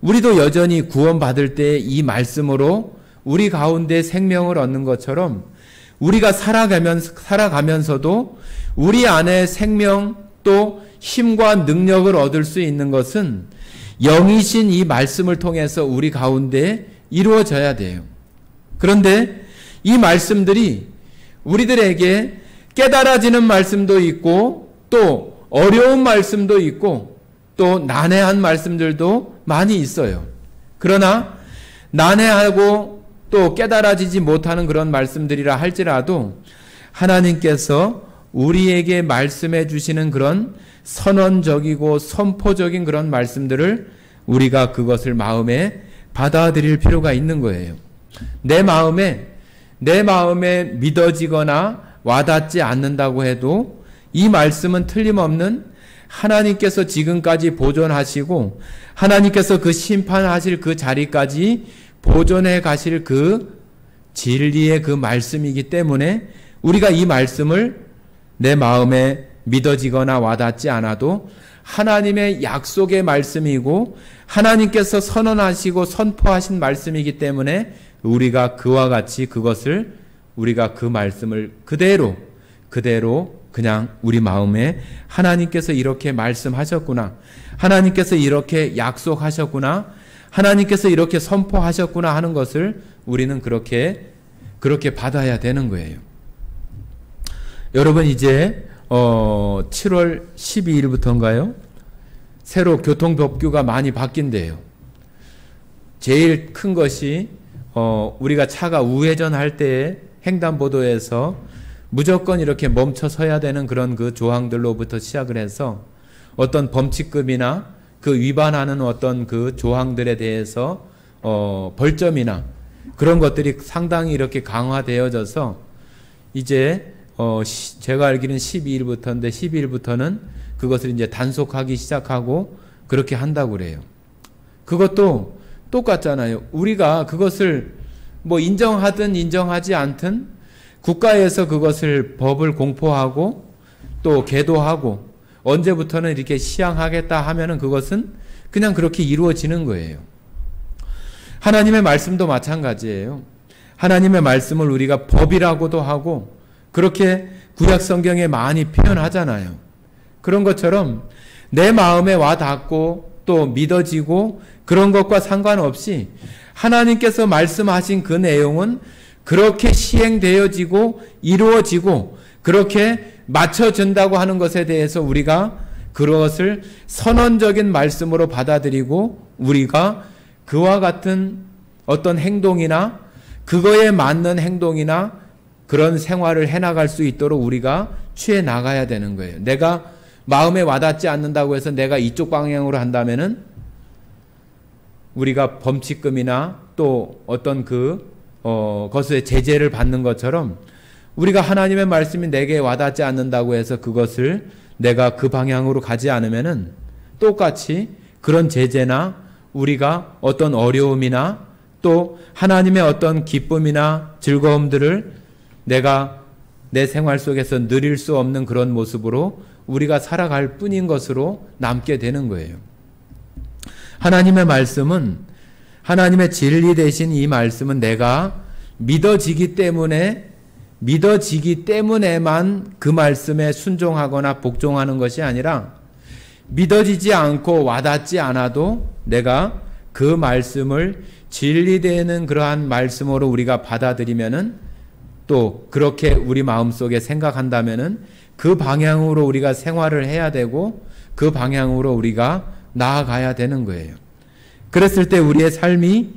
우리도 여전히 구원받을 때 이 말씀으로 우리 가운데 생명을 얻는 것처럼 우리가 살아가면서도 우리 안에 생명 또 힘과 능력을 얻을 수 있는 것은 영이신 이 말씀을 통해서 우리 가운데 이루어져야 돼요. 그런데 이 말씀들이 우리들에게 깨달아지는 말씀도 있고 또 어려운 말씀도 있고 또 난해한 말씀들도 많이 있어요. 그러나 난해하고 또 깨달아지지 못하는 그런 말씀들이라 할지라도 하나님께서 우리에게 말씀해 주시는 그런 선언적이고 선포적인 그런 말씀들을 우리가 그것을 마음에 받아들일 필요가 있는 거예요. 내 마음에 믿어지거나 와닿지 않는다고 해도 이 말씀은 틀림없는 하나님께서 지금까지 보존하시고 하나님께서 그 심판하실 그 자리까지 보존해 가실 그 진리의 그 말씀이기 때문에 우리가 이 말씀을 내 마음에 믿어지거나 와닿지 않아도 하나님의 약속의 말씀이고 하나님께서 선언하시고 선포하신 말씀이기 때문에 우리가 그와 같이 그것을 우리가 그 말씀을 그대로 그냥 우리 마음에 하나님께서 이렇게 말씀하셨구나. 하나님께서 이렇게 약속하셨구나. 하나님께서 이렇게 선포하셨구나 하는 것을 우리는 그렇게 받아야 되는 거예요. 여러분 이제 7월 12일부터인가요? 새로 교통법규가 많이 바뀐대요. 제일 큰 것이 우리가 차가 우회전할 때 횡단보도에서 무조건 이렇게 멈춰 서야 되는 그런 그 조항들로부터 시작을 해서 어떤 범칙금이나 그 위반하는 어떤 그 조항들에 대해서 벌점이나 그런 것들이 상당히 이렇게 강화되어져서 이제 제가 알기는 12일부터인데 12일부터는 그것을 이제 단속하기 시작하고 그렇게 한다고 그래요. 그것도 똑같잖아요. 우리가 그것을 뭐 인정하든 인정하지 않든 국가에서 그것을 법을 공포하고 또 계도하고 언제부터는 이렇게 시행하겠다 하면은 그것은 그냥 그렇게 이루어지는 거예요. 하나님의 말씀도 마찬가지예요. 하나님의 말씀을 우리가 법이라고도 하고 그렇게 구약 성경에 많이 표현하잖아요. 그런 것처럼 내 마음에 와 닿고 또 믿어지고 그런 것과 상관없이 하나님께서 말씀하신 그 내용은 그렇게 시행되어지고 이루어지고 그렇게 맞춰준다고 하는 것에 대해서 우리가 그것을 선언적인 말씀으로 받아들이고 우리가 그와 같은 어떤 행동이나 그거에 맞는 행동이나 그런 생활을 해나갈 수 있도록 우리가 취해 나가야 되는 거예요. 내가 마음에 와닿지 않는다고 해서 내가 이쪽 방향으로 한다면은 우리가 범칙금이나 또 어떤 것의 제재를 받는 것처럼 우리가 하나님의 말씀이 내게 와닿지 않는다고 해서 그것을 내가 그 방향으로 가지 않으면은 똑같이 그런 제재나 우리가 어떤 어려움이나 또 하나님의 어떤 기쁨이나 즐거움들을 내가 내 생활 속에서 누릴 수 없는 그런 모습으로 우리가 살아갈 뿐인 것으로 남게 되는 거예요. 하나님의 말씀은 하나님의 진리 되신 이 말씀은 내가 믿어지기 때문에만 그 말씀에 순종하거나 복종하는 것이 아니라 믿어지지 않고 와닿지 않아도 내가 그 말씀을 진리되는 그러한 말씀으로 우리가 받아들이면은 또 그렇게 우리 마음속에 생각한다면은 그 방향으로 우리가 생활을 해야 되고 그 방향으로 우리가 나아가야 되는 거예요. 그랬을 때 우리의 삶이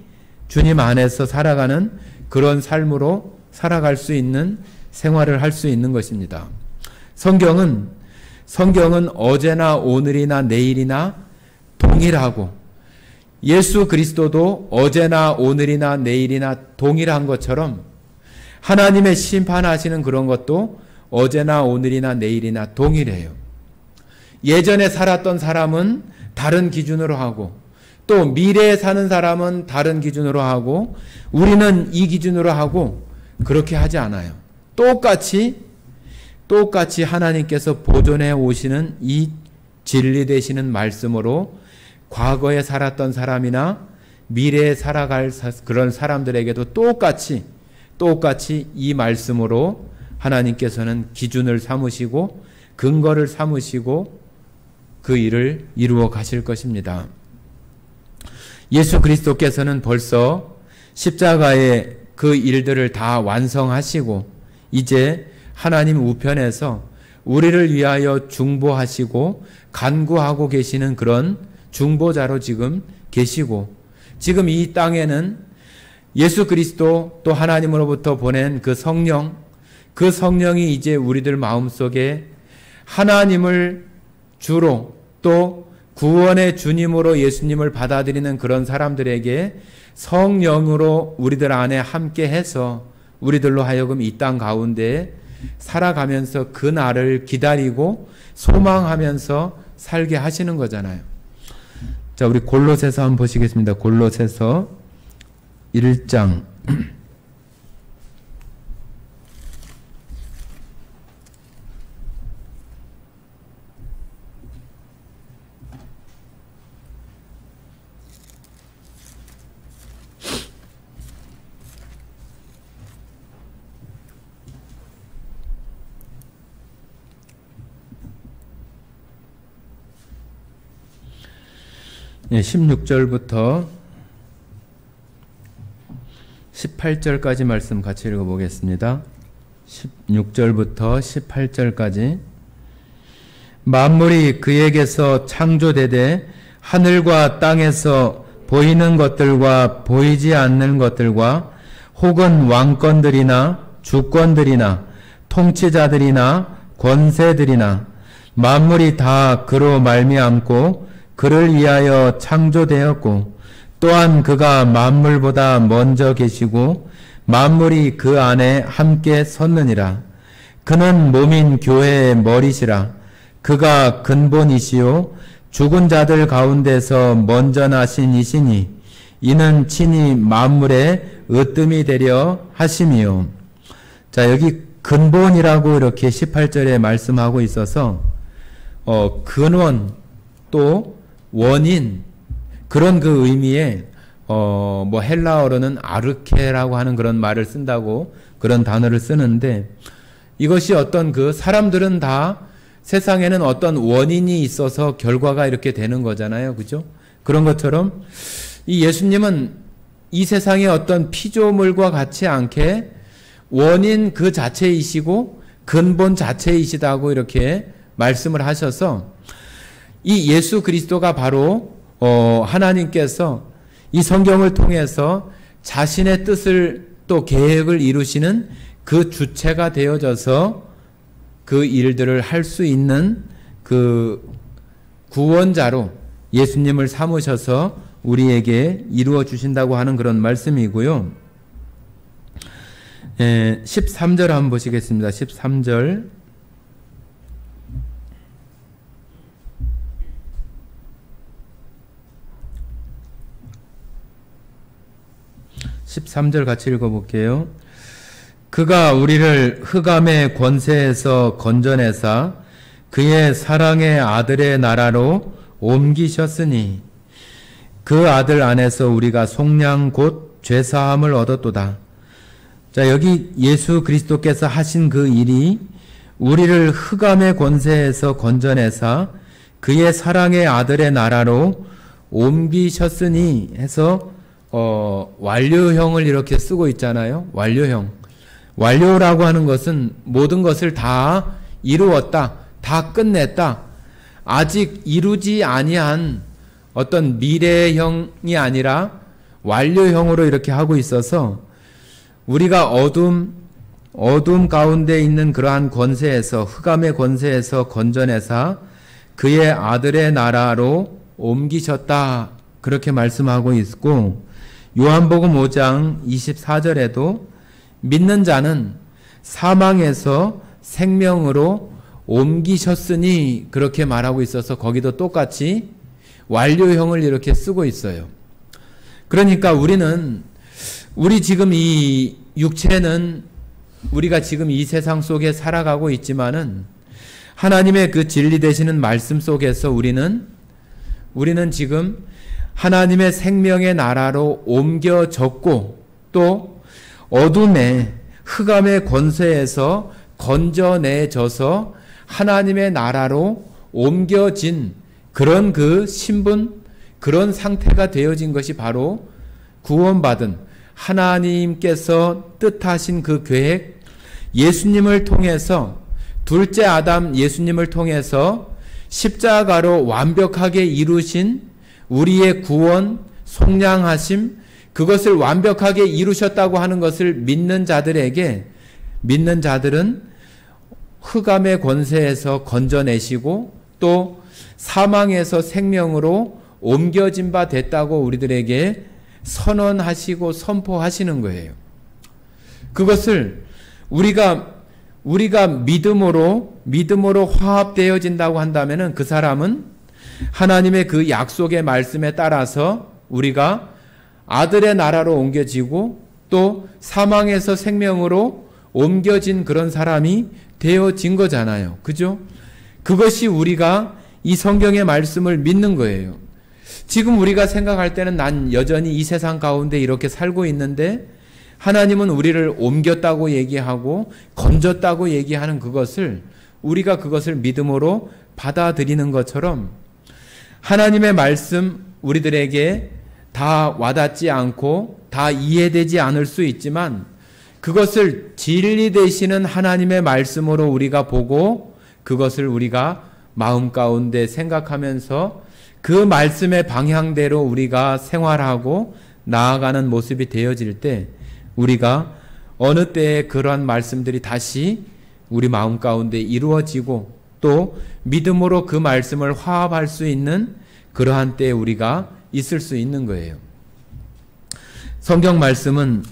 주님 안에서 살아가는 그런 삶으로 살아갈 수 있는 생활을 할 수 있는 것입니다. 성경은 어제나 오늘이나 내일이나 동일하고 예수 그리스도도 어제나 오늘이나 내일이나 동일한 것처럼 하나님의 심판하시는 그런 것도 어제나 오늘이나 내일이나 동일해요. 예전에 살았던 사람은 다른 기준으로 하고 또 미래에 사는 사람은 다른 기준으로 하고 우리는 이 기준으로 하고 그렇게 하지 않아요. 똑같이 하나님께서 보존해 오시는 이 진리 되시는 말씀으로 과거에 살았던 사람이나 미래에 살아갈 그런 사람들에게도 똑같이 이 말씀으로 하나님께서는 기준을 삼으시고 근거를 삼으시고 그 일을 이루어 가실 것입니다. 예수 그리스도께서는 벌써 십자가의 그 일들을 다 완성하시고 이제 하나님 우편에서 우리를 위하여 중보하시고 간구하고 계시는 그런 중보자로 지금 계시고, 지금 이 땅에는 예수 그리스도 또 하나님으로부터 보낸 그 성령, 그 성령이 이제 우리들 마음속에 하나님을 주로 또 구원의 주님으로 예수님을 받아들이는 그런 사람들에게 성령으로 우리들 안에 함께해서 우리들로 하여금 이 땅 가운데 살아가면서 그 날을 기다리고 소망하면서 살게 하시는 거잖아요. 자, 우리 골로새서 한번 보시겠습니다. 골로새서 1장 16절부터 18절까지 말씀 같이 읽어보겠습니다. 16절부터 18절까지. 만물이 그에게서 창조되되 하늘과 땅에서 보이는 것들과 보이지 않는 것들과 혹은 왕권들이나 주권들이나 통치자들이나 권세들이나 만물이 다 그로 말미암고 그를 위하여 창조되었고 또한 그가 만물보다 먼저 계시고 만물이 그 안에 함께 섰느니라. 그는 몸인 교회의 머리시라. 그가 근본이시요 죽은 자들 가운데서 먼저 나신 이시니 이는 친히 만물의 으뜸이 되려 하심이요. 자, 여기 근본이라고 이렇게 18절에 말씀하고 있어서 근원 또 원인, 그런 그 의미의 헬라어로는 아르케라고 하는 그런 말을 쓴다고 그런 단어를 쓰는데, 이것이 어떤 그 사람들은 다 세상에는 어떤 원인이 있어서 결과가 이렇게 되는 거잖아요. 그죠? 그런 것처럼 이 예수님은 이 세상의 어떤 피조물과 같지 않게 원인 그 자체이시고 근본 자체이시다고 이렇게 말씀을 하셔서, 이 예수 그리스도가 바로 하나님께서 이 성경을 통해서 자신의 뜻을 또 계획을 이루시는 그 주체가 되어져서 그 일들을 할 수 있는 그 구원자로 예수님을 삼으셔서 우리에게 이루어 주신다고 하는 그런 말씀이고요. 13절 한번 보시겠습니다. 13절. 13절 같이 읽어볼게요. 그가 우리를 흑암의 권세에서 건져내사 그의 사랑의 아들의 나라로 옮기셨으니 그 아들 안에서 우리가 속량 곧 죄사함을 얻었도다. 자, 여기 예수 그리스도께서 하신 그 일이 우리를 흑암의 권세에서 건져내사 그의 사랑의 아들의 나라로 옮기셨으니 해서 완료형을 이렇게 쓰고 있잖아요. 완료형. 완료라고 하는 것은 모든 것을 다 이루었다, 다 끝냈다, 아직 이루지 아니한 어떤 미래형이 아니라 완료형으로 이렇게 하고 있어서 우리가 어둠 가운데 있는 그러한 권세에서, 흑암의 권세에서 건져내사 그의 아들의 나라로 옮기셨다, 그렇게 말씀하고 있고, 요한복음 5장 24절에도 믿는 자는 사망에서 생명으로 옮기셨으니 그렇게 말하고 있어서 거기도 똑같이 완료형을 이렇게 쓰고 있어요. 그러니까 우리 지금 이 육체는 우리가 지금 이 세상 속에 살아가고 있지만은 하나님의 그 진리 되시는 말씀 속에서 우리는 지금 하나님의 생명의 나라로 옮겨졌고 또 어둠의 흑암의 권세에서 건져내져서 하나님의 나라로 옮겨진 그런 그 신분, 그런 상태가 되어진 것이 바로 구원받은 하나님께서 뜻하신 그 계획, 예수님을 통해서 둘째 아담 예수님을 통해서 십자가로 완벽하게 이루신 우리의 구원, 속량하심, 그것을 완벽하게 이루셨다고 하는 것을 믿는 자들에게, 믿는 자들은 흑암의 권세에서 건져내시고 또 사망에서 생명으로 옮겨진 바 됐다고 우리들에게 선언하시고 선포하시는 거예요. 그것을 우리가 믿음으로 화합되어진다고 한다면은 그 사람은 하나님의 그 약속의 말씀에 따라서 우리가 아들의 나라로 옮겨지고 또 사망에서 생명으로 옮겨진 그런 사람이 되어진 거잖아요. 그죠? 그것이 우리가 이 성경의 말씀을 믿는 거예요. 지금 우리가 생각할 때는 난 여전히 이 세상 가운데 이렇게 살고 있는데 하나님은 우리를 옮겼다고 얘기하고 건졌다고 얘기하는 그것을 우리가 그것을 믿음으로 받아들이는 것처럼 하나님의 말씀 우리들에게 다 와닿지 않고 다 이해되지 않을 수 있지만 그것을 진리 되시는 하나님의 말씀으로 우리가 보고 그것을 우리가 마음 가운데 생각하면서 그 말씀의 방향대로 우리가 생활하고 나아가는 모습이 되어질 때 우리가 어느 때에 그러한 말씀들이 다시 우리 마음 가운데 이루어지고 또 믿음으로 그 말씀을 화합할 수 있는 그러한 때에 우리가 있을 수 있는 거예요. 성경 말씀은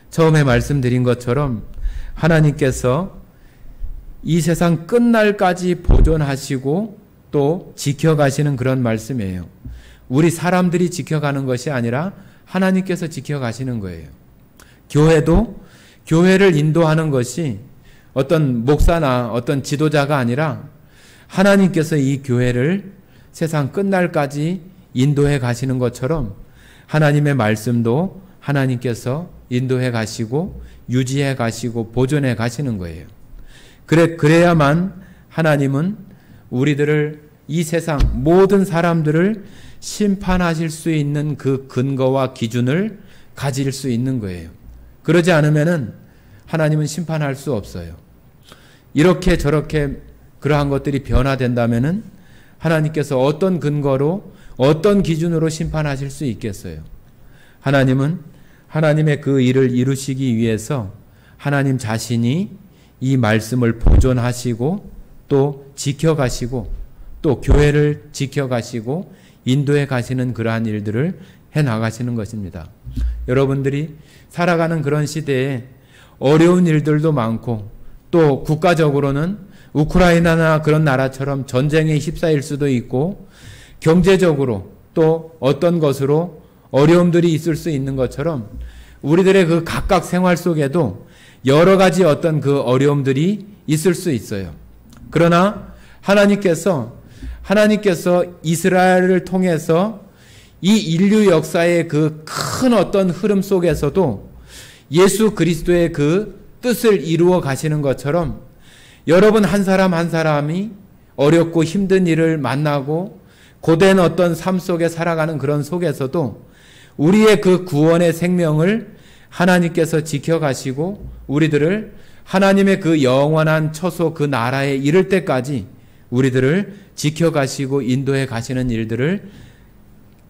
처음에 말씀드린 것처럼 하나님께서 이 세상 끝날까지 보존하시고 또 지켜가시는 그런 말씀이에요. 우리 사람들이 지켜가는 것이 아니라 하나님께서 지켜가시는 거예요. 교회를 인도하는 것이 어떤 목사나 어떤 지도자가 아니라 하나님께서 이 교회를 세상 끝날까지 인도해 가시는 것처럼 하나님의 말씀도 하나님께서 인도해 가시고 유지해 가시고 보존해 가시는 거예요. 그래야만 하나님은 우리들을 이 세상 모든 사람들을 심판하실 수 있는 그 근거와 기준을 가질 수 있는 거예요. 그러지 않으면은 하나님은 심판할 수 없어요. 이렇게 저렇게 그러한 것들이 변화된다면은 하나님께서 어떤 근거로 어떤 기준으로 심판하실 수 있겠어요? 하나님은 하나님의 그 일을 이루시기 위해서 하나님 자신이 이 말씀을 보존하시고 또 지켜가시고 또 교회를 지켜가시고 인도해 가시는 그러한 일들을 해 나가시는 것입니다. 여러분들이 살아가는 그런 시대에 어려운 일들도 많고 또 국가적으로는 우크라이나나 그런 나라처럼 전쟁에 휩싸일 수도 있고 경제적으로 또 어떤 것으로 어려움들이 있을 수 있는 것처럼 우리들의 그 각각 생활 속에도 여러 가지 어떤 그 어려움들이 있을 수 있어요. 그러나 하나님께서 이스라엘을 통해서 이 인류 역사의 그 큰 어떤 흐름 속에서도 예수 그리스도의 그 뜻을 이루어 가시는 것처럼 여러분 한 사람 한 사람이 어렵고 힘든 일을 만나고 고된 어떤 삶 속에 살아가는 그런 속에서도 우리의 그 구원의 생명을 하나님께서 지켜가시고 우리들을 하나님의 그 영원한 처소 그 나라에 이를 때까지 우리들을 지켜가시고 인도해 가시는 일들을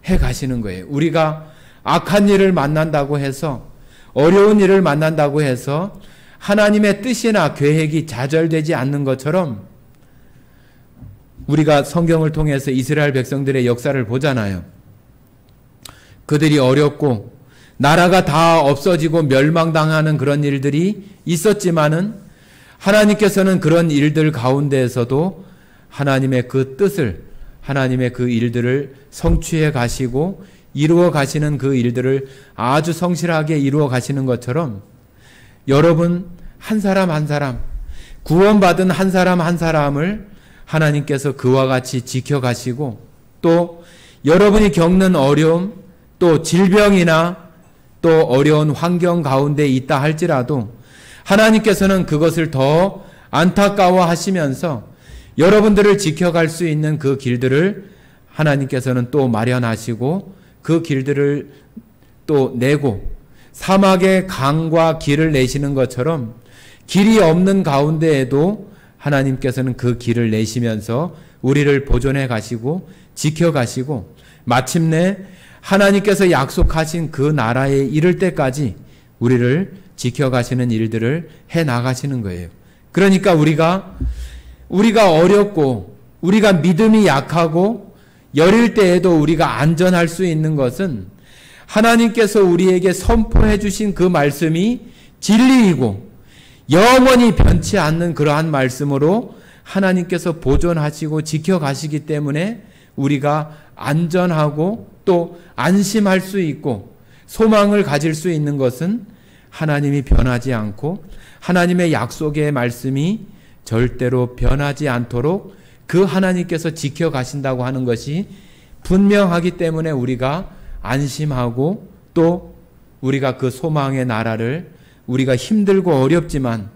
해 가시는 거예요. 우리가 악한 일을 만난다고 해서 어려운 일을 만난다고 해서 하나님의 뜻이나 계획이 좌절되지 않는 것처럼 우리가 성경을 통해서 이스라엘 백성들의 역사를 보잖아요. 그들이 어렵고 나라가 다 없어지고 멸망당하는 그런 일들이 있었지만은 하나님께서는 그런 일들 가운데에서도 하나님의 그 뜻을 하나님의 그 일들을 성취해 가시고 이루어 가시는 그 일들을 아주 성실하게 이루어 가시는 것처럼 여러분 한 사람 한 사람 구원받은 한 사람 한 사람을 하나님께서 그와 같이 지켜가시고 또 여러분이 겪는 어려움 또 질병이나 또 어려운 환경 가운데 있다 할지라도 하나님께서는 그것을 더 안타까워 하시면서 여러분들을 지켜갈 수 있는 그 길들을 하나님께서는 또 마련하시고 그 길들을 또 내고 사막의 강과 길을 내시는 것처럼 길이 없는 가운데에도 하나님께서는 그 길을 내시면서 우리를 보존해 가시고 지켜 가시고 마침내 하나님께서 약속하신 그 나라에 이를 때까지 우리를 지켜 가시는 일들을 해 나가시는 거예요. 그러니까 우리가 어렵고 우리가 믿음이 약하고 여릴 때에도 우리가 안전할 수 있는 것은 하나님께서 우리에게 선포해 주신 그 말씀이 진리이고 영원히 변치 않는 그러한 말씀으로 하나님께서 보존하시고 지켜가시기 때문에 우리가 안전하고 또 안심할 수 있고 소망을 가질 수 있는 것은 하나님이 변하지 않고 하나님의 약속의 말씀이 절대로 변하지 않도록 그 하나님께서 지켜가신다고 하는 것이 분명하기 때문에 우리가 안심하고 또 우리가 그 소망의 나라를 우리가 힘들고 어렵지만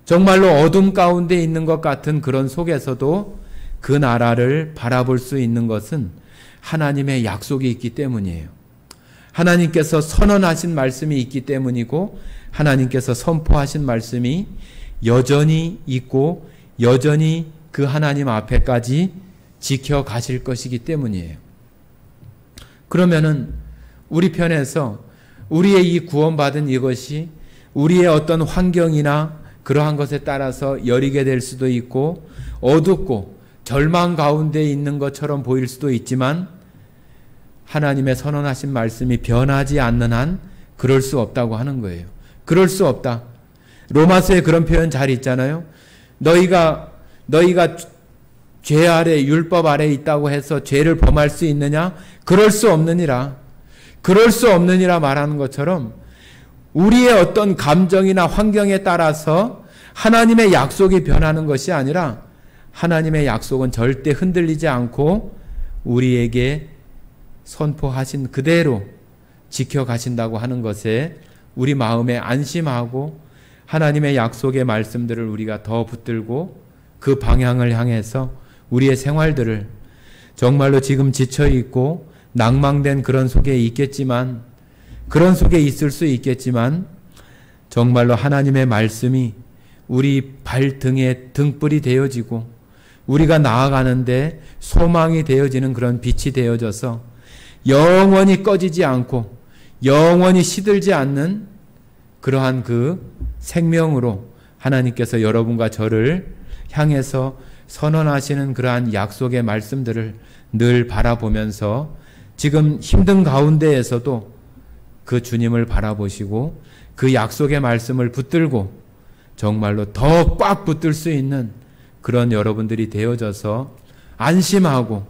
정말로 어둠 가운데 있는 것 같은 그런 속에서도 그 나라를 바라볼 수 있는 것은 하나님의 약속이 있기 때문이에요. 하나님께서 선언하신 말씀이 있기 때문이고 하나님께서 선포하신 말씀이 여전히 있고 여전히 그 하나님 앞에까지 지켜가실 것이기 때문이에요. 그러면은 우리 편에서 우리의 이 구원받은 이것이 우리의 어떤 환경이나 그러한 것에 따라서 여리게 될 수도 있고 어둡고 절망 가운데 있는 것처럼 보일 수도 있지만 하나님의 선언하신 말씀이 변하지 않는 한 그럴 수 없다고 하는 거예요. 그럴 수 없다. 로마서에 그런 표현 잘 있잖아요. 너희가 죄 아래 율법 아래 있다고 해서 죄를 범할 수 있느냐? 그럴 수 없느니라. 그럴 수 없느니라 말하는 것처럼 우리의 어떤 감정이나 환경에 따라서 하나님의 약속이 변하는 것이 아니라 하나님의 약속은 절대 흔들리지 않고 우리에게 선포하신 그대로 지켜가신다고 하는 것에 우리 마음에 안심하고 하나님의 약속의 말씀들을 우리가 더 붙들고 그 방향을 향해서 우리의 생활들을 정말로 지금 지쳐있고 낭망된 그런 속에 있겠지만 그런 속에 있을 수 있겠지만 정말로 하나님의 말씀이 우리 발등에 등불이 되어지고 우리가 나아가는데 소망이 되어지는 그런 빛이 되어져서 영원히 꺼지지 않고 영원히 시들지 않는 그러한 그 생명으로 하나님께서 여러분과 저를 향해서 선언하시는 그러한 약속의 말씀들을 늘 바라보면서 지금 힘든 가운데에서도 그 주님을 바라보시고 그 약속의 말씀을 붙들고 정말로 더 꽉 붙들 수 있는 그런 여러분들이 되어져서 안심하고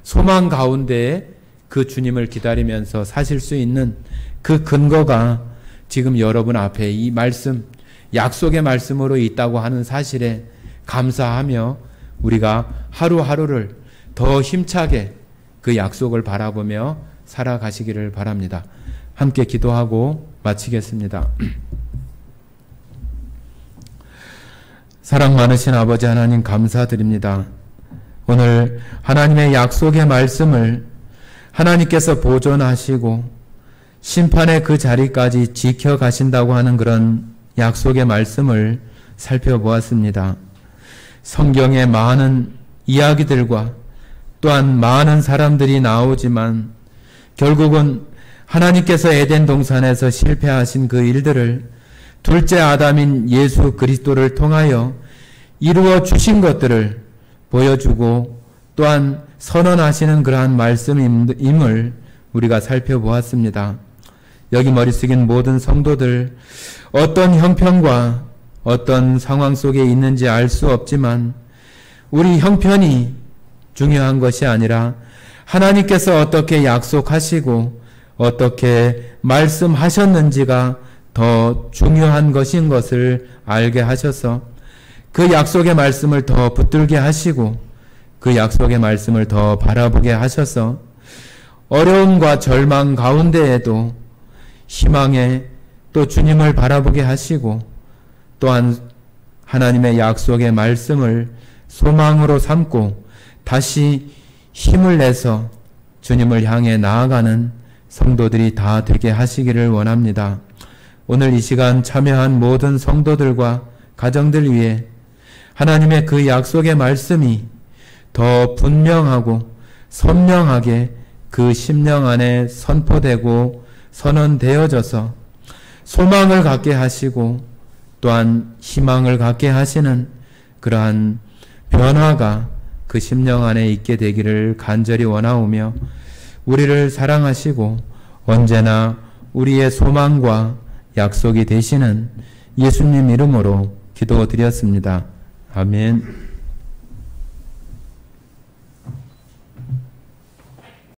소망 가운데에 그 주님을 기다리면서 사실 수 있는 그 근거가 지금 여러분 앞에 이 말씀, 약속의 말씀으로 있다고 하는 사실에 감사하며 우리가 하루하루를 더 힘차게 그 약속을 바라보며 살아가시기를 바랍니다. 함께 기도하고 마치겠습니다. 사랑 많으신 아버지 하나님 감사드립니다. 오늘 하나님의 약속의 말씀을 하나님께서 보존하시고 심판의 그 자리까지 지켜가신다고 하는 그런 약속의 말씀을 살펴보았습니다. 성경에 많은 이야기들과 또한 많은 사람들이 나오지만 결국은 하나님께서 에덴 동산에서 실패하신 그 일들을 둘째 아담인 예수 그리스도를 통하여 이루어 주신 것들을 보여주고 또한 선언하시는 그러한 말씀임을 우리가 살펴보았습니다. 여기 머리 숙인 모든 성도들 어떤 형편과 어떤 상황 속에 있는지 알 수 없지만 우리 형편이 중요한 것이 아니라 하나님께서 어떻게 약속하시고 어떻게 말씀하셨는지가 더 중요한 것인 것을 알게 하셔서 그 약속의 말씀을 더 붙들게 하시고 그 약속의 말씀을 더 바라보게 하셔서 어려움과 절망 가운데에도 희망에 또 주님을 바라보게 하시고 또한 하나님의 약속의 말씀을 소망으로 삼고 다시 힘을 내서 주님을 향해 나아가는 성도들이 다 되게 하시기를 원합니다. 오늘 이 시간 참여한 모든 성도들과 가정들 위해 하나님의 그 약속의 말씀이 더 분명하고 선명하게 그 심령 안에 선포되고 선언되어져서 소망을 갖게 하시고 또한 희망을 갖게 하시는 그러한 변화가 그 심령 안에 있게 되기를 간절히 원하오며 우리를 사랑하시고 언제나 우리의 소망과 약속이 되시는 예수님 이름으로 기도드렸습니다. 아멘.